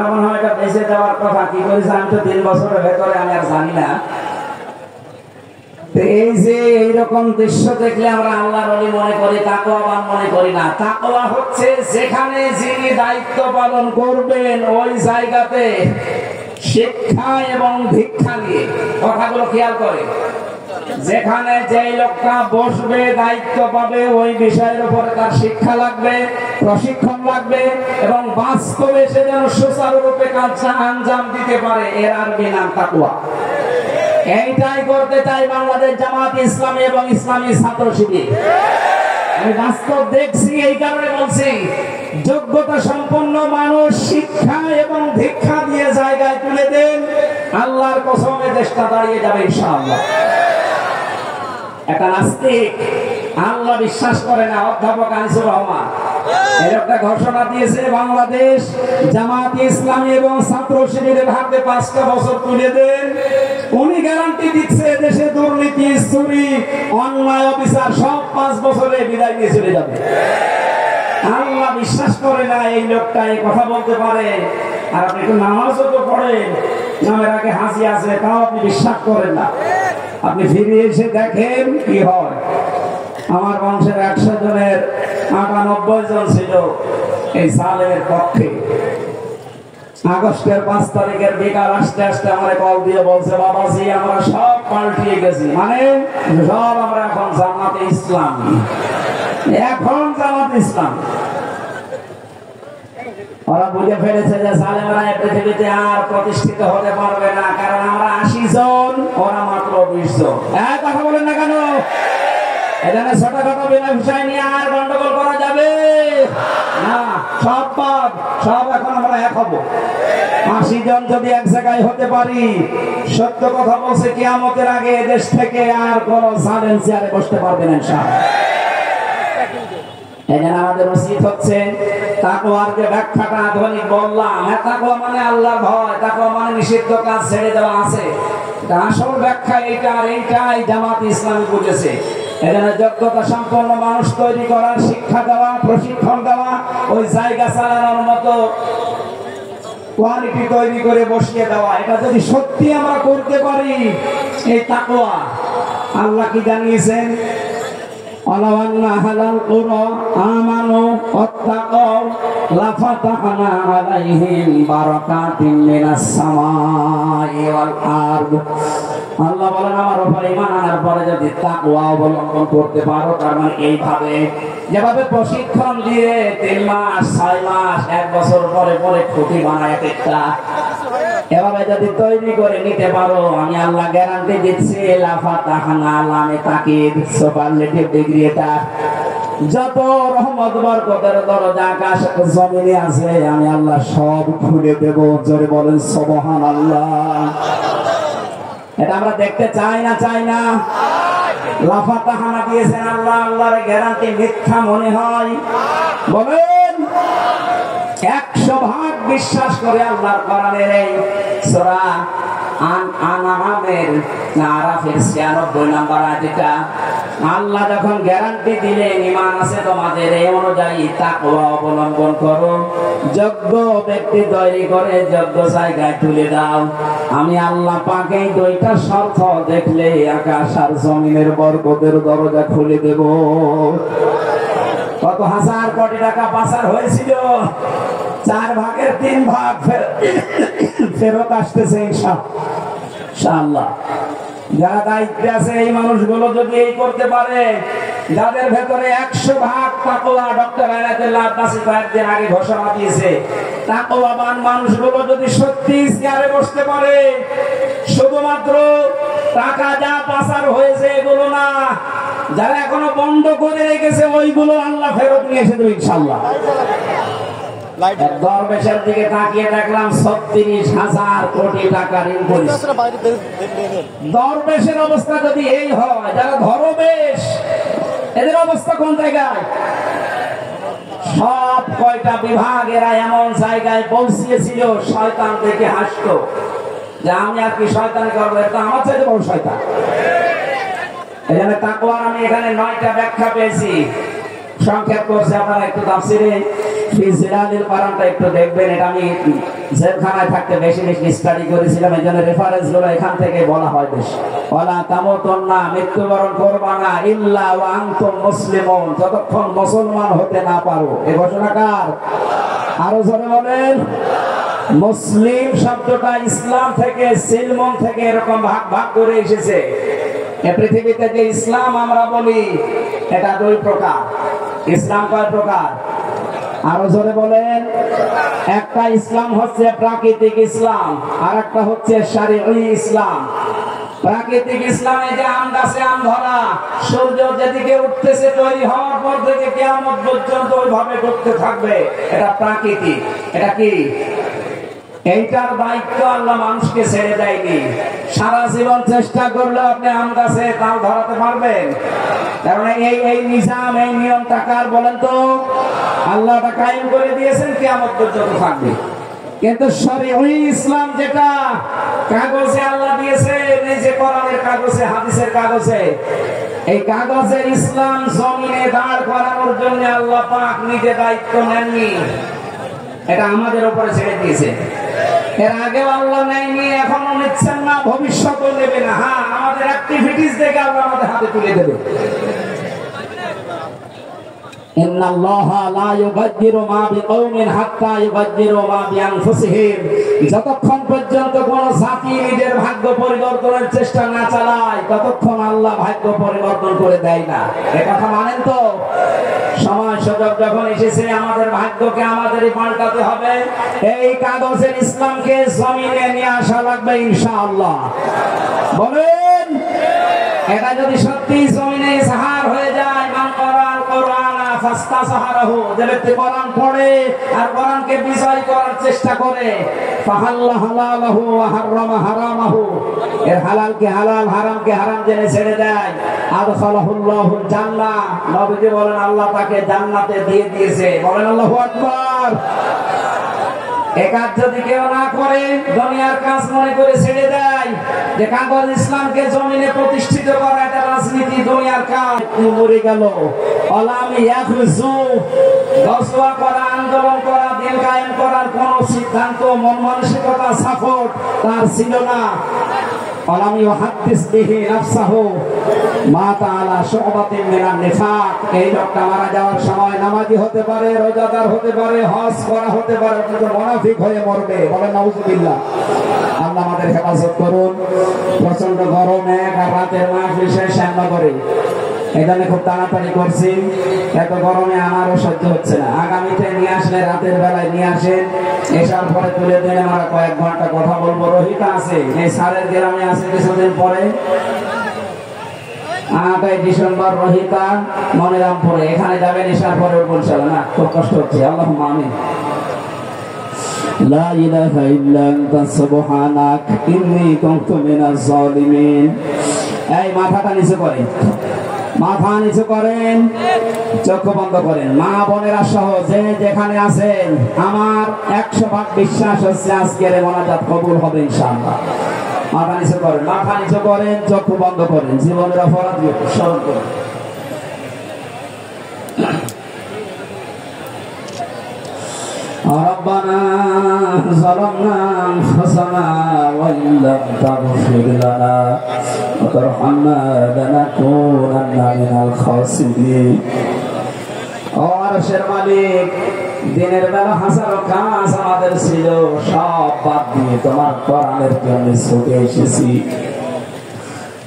মনে হয় এটা বেঁচে দেওয়ার কথা। কি করেছে আমি তো 3 বছরের ভেতরে আমি আর জানি না। এই যে এইরকম দৃশ্য দেখলে আমরা আল্লাহর ওলি মনে করি, তাকওয়াবান মনে করি না। তাকওয়া হচ্ছে যেখানে যিনি দায়িত্ব পালন করবেন ওই জায়গাতে শিক্ষা এবং ভিক্ষা নিয়ে, কথাগুলো খেয়াল করে, যেখানে যেই লোকটা বসবে দায়িত্ব পাবে ওই বিষয়ের উপরে তার শিক্ষা লাগবে, প্রশিক্ষণ লাগবে এবং বাস্তবে সে যেন সুচারুরূপে কাজটা আঞ্জাম দিতে পারে। এর আরবি নাম তাকওয়া। এইটাই করতে চাই বাংলাদেশ জামাত ইসলামী এবং ইসলামী ছাত্র শিবির। আমি বাস্তব দেখছি, এই কারণে বলছি, যোগ্যতা সম্পন্ন মানুষ শিক্ষা এবং ভিক্ষা দিয়ে জায়গায় তুলে দেন, আল্লাহর কসমে দেশটা দাঁড়িয়ে যাবে ইনশাআল্লাহ। একটা নাস্তিক আল্লাহ বিশ্বাস করে না, অধ্যাপক আনিসুর রহমান, এর একটা ঘোষণা দিয়েছে, বাংলাদেশ জামাত ইসলামী এবং ছাত্র শিবিরের হাতে 5টা বছর তুলে দেন। উনি গ্যারান্টি দিচ্ছে দেশে দুর্নীতি, চুরি, অন্যায়, অবিচার সব 5 বছরে বিদায় নিয়ে চলে যাবে। আল্লাহ বিশ্বাস করে না এই লোকটা এই কথা বলতে পারে। আর আপনি একটু নামাজও তো পড়েন, নামের আগে হাসি আছে, তাও আপনি বিশ্বাস করেন না। আপনি ফিরে এসে দেখেন কি হয়। আমার বংশের 100 জনের 98 জন ছিল এই সালের পক্ষে। আগস্টের 5 তারিখের বিকাল আসতে আসতে আমার কল দিয়ে বলছে, বাবাজি আমরা সব পাল্টিয়ে গেছি, মানে সব আমরা এখন জামাতে ইসলামী, এখন জামাতে ইসলাম। ওরা বুঝে ফেলেছে যে সালেমরা এই পৃথিবীতে আর প্রতিষ্ঠিত হতে পারবে না, কারণ আমরা 80 জন, ওরা মাত্র 20 জন। কথা বলেন না কেন? এখানে ছোটখাটো বিষয় নিয়ে আর গন্ডগোল করা যাবে না। সব এখন আমরা এক হব। 80 জন যদি এক জায়গায় হতে পারি, সত্য কথা বলছে, কিয়ামতের আগে এদেশ থেকে আর কোন সালেম চেয়ারে বসতে পারবে না ইনশাআল্লাহ। এখানে আমাদের উচিত হচ্ছে তাকওয়ার যে ব্যাখ্যাটা আধুনিক বললাম, তাকওয়া মানে আল্লাহর ভয়, তাকওয়া মানে নিষিদ্ধ কাজ ছেড়ে দেওয়া আছে। আসল ব্যাখ্যা এইটা, আর এইটাই জামাত ইসলামী বুঝেছে। এখানে যোগ্যতা সম্পন্ন মানুষ তৈরি করার, শিক্ষা দেওয়া, প্রশিক্ষণ দেওয়া, ওই জায়গা চালানোর মতো কোয়ালিটি তৈরি করে বসিয়ে দেওয়া। এটা যদি সত্যি আমরা করতে পারি, এই তাকওয়া, আল্লাহ কি জানিয়েছেন? আল্লাহ হালাল কুরা আমানু ওয়াত্তাকাউ লাফাতাহনা আলাইহিম বারাকাতিন মিনাস সামাই ওয়াল আরদ। আল্লাহ বলেন, আমার উপর ঈমান আনার পরে যদি তাকওয়া অবলম্বন করতে পারো, তার মানে এইভাবে যেভাবে প্রশিক্ষণ দিয়ে 3 মাস 6 মাস 1 বছর পরে পরে খুঁটি বানায় একটা, এভাবে যদি তৈরি করে নিতে পারো, আমি আল্লাহ গ্যারান্টি দিচ্ছি, লাফাতাহনা লামে তাকিদ সুপারলেটিভ ডিগ্রি, এটা যত রহমত বরকতের দরজা আকাশ জমিনে আছে আমি আল্লাহ সব খুলে দেব। জোরে বলেন সুবহানাল্লাহ। এটা আমরা দেখতে চাই না, চাই না? লাফাতাহানা দিয়েছেন আল্লাহ, আল্লাহর গ্যারান্টি মিথ্যা মনে হয়? বলেন 100% বিশ্বাস করে আল্লাহর কোরআনের এই সূরা আনআমের আরাফের 96 নম্বর আয়াতটা আল্লাহ যখন গ্যারান্টি দিলেন, ঈমান আছে তোমাদের, এই অনুযায়ী তাকওয়া অবলম্বন করো, যোগ্য ব্যক্তি তৈরি করে যোগ্য জায়গায় তুলে দাও। আমি আল্লাহ পাকে 2টা শর্ত দেখলে আকাশ আর জমিনের বরকতের দরজা খুলে দেব। কত হাজার কোটি টাকা পাচার হয়েছিল, 4 ভাগের 3 ভাগ ফেরত আসতেছে ইনশাআল্লাহ। যারা দায়িত্বে আছে এই মানুষগুলো যদি এই করতে পারে, যাদের ভেতরে 100% তাকওয়া, ডক্টর আয়াতুল্লাহ আব্বাসী কয়েকদিন আগে ঘোষণা দিয়েছে, তাকওয়াবান মানুষগুলো যদি সত্যি চেয়ারে বসতে পারে, শুধুমাত্র টাকা যা পাচার হয়েছে এগুলো না, যারা এখনো বন্ধ করে রেখেছে ওইগুলো আল্লাহ ফেরত নিয়ে এসে দেবে ইনশাআল্লাহ। দরবেশের দিকে তাকিয়ে দেখলাম 36,000 কোটি টাকা ঋণ করেছে। দরবেশের অবস্থা যদি এই হয়, যারা ধরবেশ এদের অবস্থা কোন জায়গায়? সব কয়টা বিভাগেরা এমন জায়গায় পৌঁছিয়েছিল, শয়তান থেকে হাসতো যে আমি আর কি শয়তান করবো, এটা আমার চাইতে বড় শয়তান। এই জন্য তাকওয়ার আমি এখানে 9টা ব্যাখ্যা পেয়েছি, সংক্ষেপ করছে। আপনারা একটু তাফসিরে ফি জিলালিল কোরআনটা একটু দেখবেন। এটা আমি জেলখানায় থাকতে বেশি বেশি স্টাডি করেছিলাম, এই জন্য রেফারেন্স গুলো এখান থেকে বলা হয় বেশি। ওয়ালা তামুতুন্না, মৃত্যুবরণ করবা না, ইল্লা ওয়া আনতুম মুসলিমুন, যতক্ষণ মুসলমান হতে না পারো। এই ঘোষণা কার? আরো জোরে বলেন। মুসলিম শব্দটা ইসলাম থেকে, সিলমন থেকে এরকম ভাগ ভাগ করে এসেছে। এই পৃথিবীতে যে ইসলাম আমরা বলি এটা 2 প্রকার। ইসলাম কয় প্রকার? আরো জোরে বলেন। একটা ইসলাম হচ্ছে প্রাকৃতিক ইসলাম, আর একটা হচ্ছে শরঈ ইসলাম। প্রাকৃতিক ইসলামে যে আম গাছে আম ধরা, সূর্য যেদিকে উঠতেছে তৈরি হওয়ার পর থেকে কিয়ামত পর্যন্ত ওইভাবে করতে থাকবে, এটা প্রাকৃতিক। এটা কি? এইটার দায়িত্ব আল্লাহ মানুষকে ছেড়ে দেয়নি। সারা জীবন চেষ্টা করলে আপনি আম গাছে তাল ধরাতে পারবেন? কারণ এই নিজাম, এই নিয়ম টাকার বলেন তো আল্লাহ তা কায়েম করে দিয়েছেন, কিয়ামত পর্যন্ত থাকবে। কিন্তু শরঈ ইসলাম যেটা কাগজে আল্লাহ দিয়েছে, এই যে কোরআনের কাগজে, হাদিসের কাগজে, এই কাগজের ইসলাম জমিনে দাঁড় করানোর জন্য আল্লাহ পাক নিজে দায়িত্ব নেননি, এটা আমাদের উপরে ছেড়ে দিয়েছে। এর আগেও আল্লাহ নেয়নি, এখনো নিচ্ছেন না, ভবিষ্যতেও নেবে না। হ্যাঁ, আমাদের অ্যাক্টিভিটিস দেখে আল্লাহ আমাদের হাতে তুলে দেবে। ইন্নাল্লাহা লা ইউগায়্যিরু মা বিকাওমিন হাত্তা ইউগায়্যিরু মা বিআনফুসিহিম, যতক্ষণ পর্যন্ত কোন জাতি নিজের ভাগ্য পরিবর্তনের চেষ্টা না চালায় ততক্ষণ আল্লাহ ভাগ্য পরিবর্তন করে দেয় না। এই কথা মানেন তো? সময় সুযোগ যখন এসেছে আমাদের ভাগ্যকে আমাদেরই পাল্টাতে হবে। এই কাগজের ইসলামকে জমিনে নিয়ে আসা লাগবে ইনশাআল্লাহ। বলেন, এটা যদি সত্যি জমিনে ইজহার হয়ে যায়, মান কোরআন কোরআনা ফাস্তাসহারাহু, যে ব্যক্তি কোরআন পড়ে আর কোরআনকে বিজয় করার চেষ্টা করে, ফাহাল্লা হালালাহু ওয়া হারামা হারামাহু, এর হালালকে হালাল, হারামকে হারাম জেনে ছেড়ে দেয়, আদখালাহুল্লাহুল জান্নাহ, নবীজি বলেন আল্লাহ তাকে জান্নাতে দিয়ে দিয়েছে। বলেন আল্লাহু আকবার। এই কাজ যদি কেউ না করে, দুনিয়ার কাজ মনে করে ছেড়ে দেয়, যে কাগজ ইসলামকে জমিনে প্রতিষ্ঠিত করা এটা রাজনীতি, দুনিয়ার কাজ, মরে গেল। আলাম ইয়াখরুজু, গসওয়া করা, আন্দোলন করা, দিন কায়েম করার কোন সিদ্ধান্ত, মন মানসিকতা, সাপোর্ট তার ছিল না। আলাম ইউহাদ্দিস বিহি নাফসাহু মাতা আলা শুবাতিন মিনান নিফাক, এই লোকটা মারা যাওয়ার সময় নামাজি হতে পারে, রোজাদার হতে পারে, হজ করা হতে পারে, কিন্তু মুনাফিক হয়ে মরবে। বলেন নাউজুবিল্লাহ। আল্লাহ আমাদের হেফাজত করুন। প্রচন্ড গরমে আর রাতের মাহফিল শেষ আমরা করি, এই জন্য খুব তাড়াতাড়ি করছি। এত গরমে আমারও সহ্য হচ্ছে না। আগামীতে নিয়ে আসলে রাতের বেলায় নিয়ে আসেন, এসার পরে তুলে দিলে আমরা কয়েক ঘন্টা কথা বলবো। রহিতা আছে, এই সারের গ্রামে আছে কিছুদিন পরে, 8 ডিসেম্বর রহিতা মনিরামপুরে, এখানে যাবেন এসার পরে বলছিল না, খুব কষ্ট হচ্ছে। আল্লাহুম্মা আমিন। লা ইলাহা ইল্লা আনতা সুবহানাক ইন্নী কুনতু মিনাজ জালিমিন। এই মাথাটা নিচু করেন, মাথা নিচু করেন, চোখ বন্ধ করেন। মা বোনেরা সহ যে যেখানে আছেন, আমার 100% বিশ্বাস হচ্ছে আজকের মোনাজাত কবুল হবে ইনশাআল্লাহ। মাথা নিচু করেন, মাথা নিচু করেন, চোখ বন্ধ করেন, জীবনের অপরাধ স্মরণ করেন। ربنا ظلمنا أنفسنا وإن لم تغفر لنا وترحمنا لنكونن من الخاسرين। আরশের মালিক, দিনের বেলা হাজারো কাজ আমাদের ছিল, সব বাদ দিয়ে তোমার কোরআনের জন্য ছুটে এসেছি।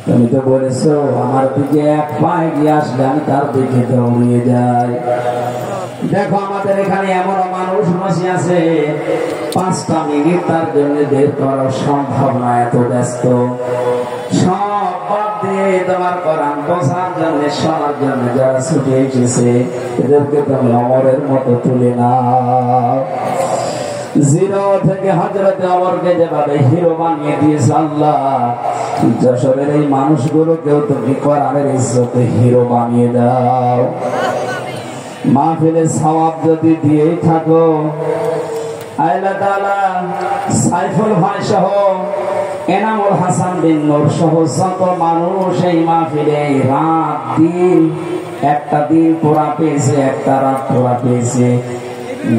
তুমি তো বলেছো আমার দিকে এক পায়ে গিয়ে আসলে আমি তার দিকে দৌড়িয়ে যাই। দেখো আমাদের এখানে এমন মানুষ বসে আছে 5টা মিনিট তার জন্য বের করা সম্ভব না, এত ব্যস্ত। সব বাদ দিয়ে তোমার কোরআন বোঝার জন্য শোনার জন্য যারা ছুটে এসেছে এদেরকে তুমি অমরের মতো তুলে নাও। জিরো থেকে হযরত ওমরকে যেভাবে হিরো বানিয়ে দিয়েছে আল্লাহ, যশোরের এই মানুষগুলোকেও তুমি কোরআনের ইজ্জতে হিরো বানিয়ে দাও। মাহফিলের সওয়াব যদি দিয়েই থাকো, আল্লাহ তাআলা সাইফুল ভাই সহ এনামুল হাসান বিন নূর সহ যত মানুষ এই মাহফিলে রাত দিন, একটা দিন পুরা পেয়েছে, একটা রাত পুরা পেয়েছে,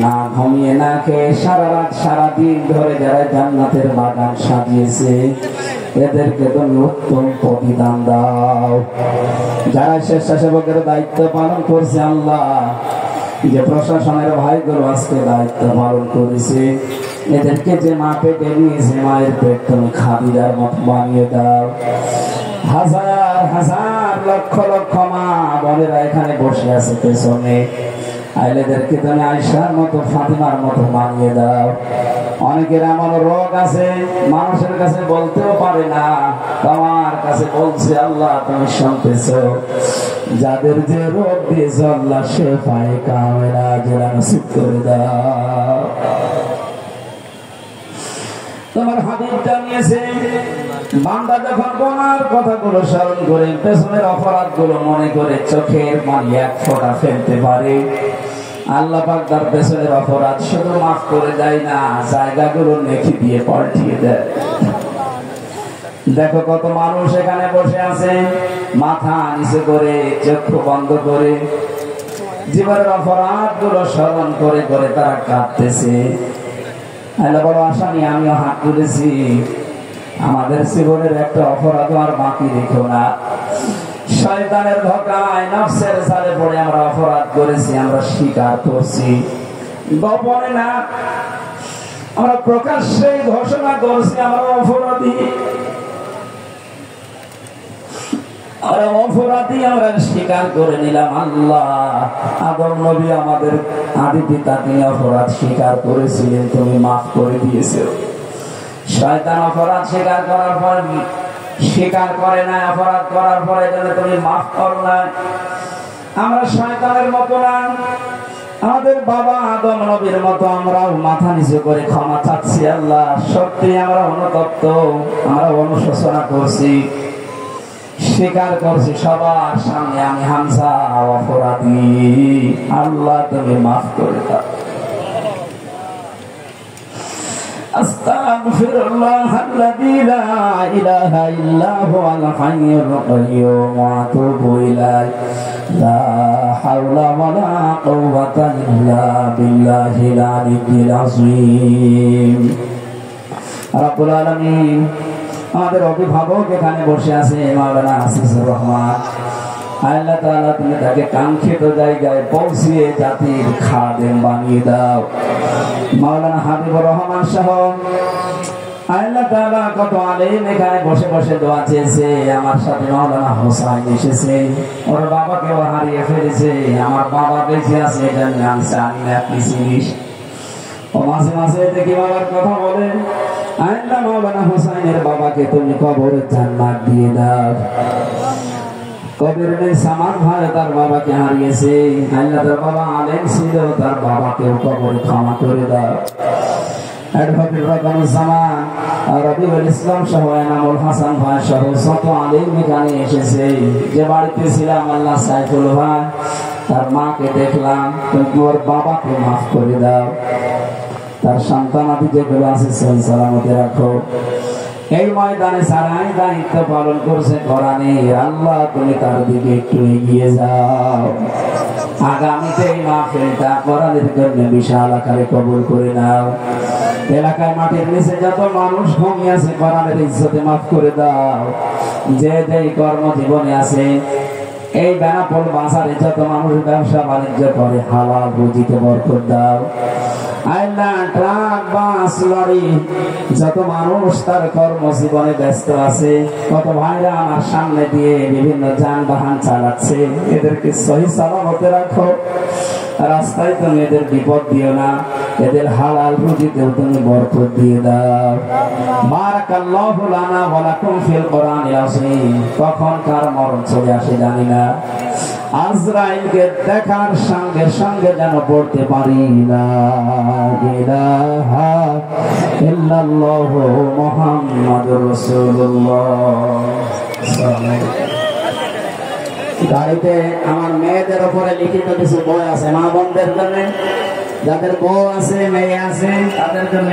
না ঘুমিয়ে না খেয়ে সারা রাত সারা দিন ধরে যারা জান্নাতের বাগান সাজিয়েছে এদেরকে তুমি উত্তম প্রতিদান দাও। যারা স্বেচ্ছাসেবকের দায়িত্ব পালন করছে আল্লাহ, যে প্রশাসনের ভাইগুলো আজকে দায়িত্ব পালন করেছে এদেরকে যে মা পেটে নিয়েছে মায়ের পেট তুমি খাদিজার মতো বানিয়ে দাও। হাজার হাজার লক্ষ লক্ষ মা বোনেরা এখানে বসে আছে পেছনে, আইলেদেরকে তুমি আয়েশার মতো ফাতিমার মতো বানিয়ে দাও। অনেকের এমন রোগ আছে মানুষের কাছে বলতেও পারে না, তোমার কাছে বলছে আল্লাহ তুমি শুনতেছো। যাদের যে রোগ দিয়েছে আল্লাহ শেফায়ে কামেলা জেলা নসিব করে দাও। তোমার হাবিব জানিয়েছে বান্দা যখন গুনার কথাগুলো স্মরণ করে পেছনের অপরাধগুলো মনে করে চোখের পানি এক ফোঁটা ফেলতে পারে, আল্লাহ পাক তার পেছনের অপরাধ শুধু মাফ করে দেয় না, জায়গাগুলো নেকি দিয়ে পাল্টিয়ে দেয়। দেখো কত মানুষ এখানে বসে আছে মাথা নিচে করে চক্ষু বন্ধ করে জীবনের অপরাধ গুলো স্মরণ করে করে তারা কাঁদতেছে। আল্লাহ বড় আশা নিয়ে আমিও হাত তুলেছি, আমাদের জীবনের একটা অপরাধ আর বাকি রেখো না। শয়তানের ধোঁকায় নফসের জালে পড়ে আমরা অপরাধ করেছি, আমরা স্বীকার করছি, গোপনে না আমরা প্রকাশ্যে ঘোষণা করছি আমরা অপরাধী। অপরাধী আমরা স্বীকার করে নিলাম। আল্লাহ আদম নবী আমাদের আদি পিতা তিনি অপরাধ স্বীকার করেছিলেন, তুমি মাফ করে দিয়েছো। শয়তান অপরাধ স্বীকার করার পর স্বীকার করে না, অপরাধ করার পরে তুমি মাফ করো না। আমরা শয়তানের মতো না, আমাদের বাবা আদম নবীর মতো আমরাও মাথা নিচু করে ক্ষমা চাচ্ছি। আল্লাহ সত্যি আমরা অনুতপ্ত, আমরা অনুশোচনা করছি, স্বীকার করছি সবার সামনে আমি হামজা অপরাধী। আল্লাহ তুমি মাফ করে দাও। আস্তাগফিরুল্লাহাল্লাযী লা ইলাহা ইল্লা হুয়াল হাইয়ুল কাইয়্যুম ওয়া আতুবু ইলাইহি লা হাওলা ওয়ালা কুওয়াতা ইল্লা বিল্লাহিল আলিয়্যিল আযীম। রব্বুল আলামিন আমাদের অভিভাবক এখানে বসে আছে মাওলানা আসিফুর রহমান, আল্লাহ তাআলা তুমি তাকে কাঙ্ক্ষিত জায়গায় পৌঁছিয়ে জাতির খাদেম বানিয়ে দাও। মাওলানা হাবিবুর রহমান সহ আল্লাহ তাআলা কত আলেম এখানে বসে বসে দোয়া চেয়েছে। আমার সাথে মাওলানা হোসাইন এসেছে, ওর বাবাকেও হারিয়ে ফেলেছে, আমার বাবা বেঁচে আছে এটা নিয়ে আমি জানি না আপনি চিনিস। ও মাঝে মাঝে দেখি বাবার কথা বলে, আল্লাহ মাওলানা হোসাইনের বাবাকে তুমি কবরে জান্নাত দিয়ে দাও। কবির সামান ভাই তার বাবাকে হারিয়েছে, আল্লাহ তার বাবা আলেম ছিল, তার বাবাকেও কবরে ক্ষমা করে দাও। অ্যাডভোকেট রকমুজ্জামান, রবিউল ইসলাম সহ এনামুল হাসান ভাই সহ শত আলেম এখানে এসেছে। যে বাড়িতে ছিলাম আল্লাহ সাইফুল ভাই তার মাকে দেখলাম, তুমি ওর বাবাকে মাফ করে দাও, তার সন্তানাদি যেগুলো আছে সহি সালামতে রাখো। এই ময়দানে সারাই দায়িত্ব পালন করছে কোরআনে, আল্লাহ তুমি তার দিকে একটু এগিয়ে যাও। আগামীতে এই মাহফিলটা কোরআনের জন্য বিশাল আকারে কবুল করে নাও। এলাকায় মাটির নিচে যত মানুষ ঘুমিয়ে আছে কোরআনের ইজ্জতে মাফ করে দাও। যে যেই কর্মজীবনে আছে এই বেনাপোল বাজারে যত মানুষ ব্যবসা বাণিজ্য করে হালাল রুজিতে বরকত দাও। আল্লাহ ট্রাক বাস লরি যত মানুষ তার কর্মজীবনে ব্যস্ত আছে, কত ভাইরা আমার সামনে দিয়ে বিভিন্ন যানবাহন চালাচ্ছে, এদেরকে সহি সালামতে রাখো। রাস্তায় তুমি এদের বিপদ দিও না, এদের হালাল রুজিতেও তুমি বরকত দিয়ে দাও। বারাকাল্লাহু লানা ওয়া লাকুম ফিল কোরআনিল আযীম। কখন কার মরণ চলে আসে জানি না। আজরাইলকে দেখার সঙ্গে সঙ্গে যেন পড়তে পারি লা ইলাহা ইল্লাল্লাহু মুহাম্মাদুর রাসূলুল্লাহ। গাড়িতে আমার মেয়েদের উপরে লিখিত কিছু বই আছে, মা বোনদের জন্য, যাদের বউ আছে মেয়ে আছে তাদের জন্য।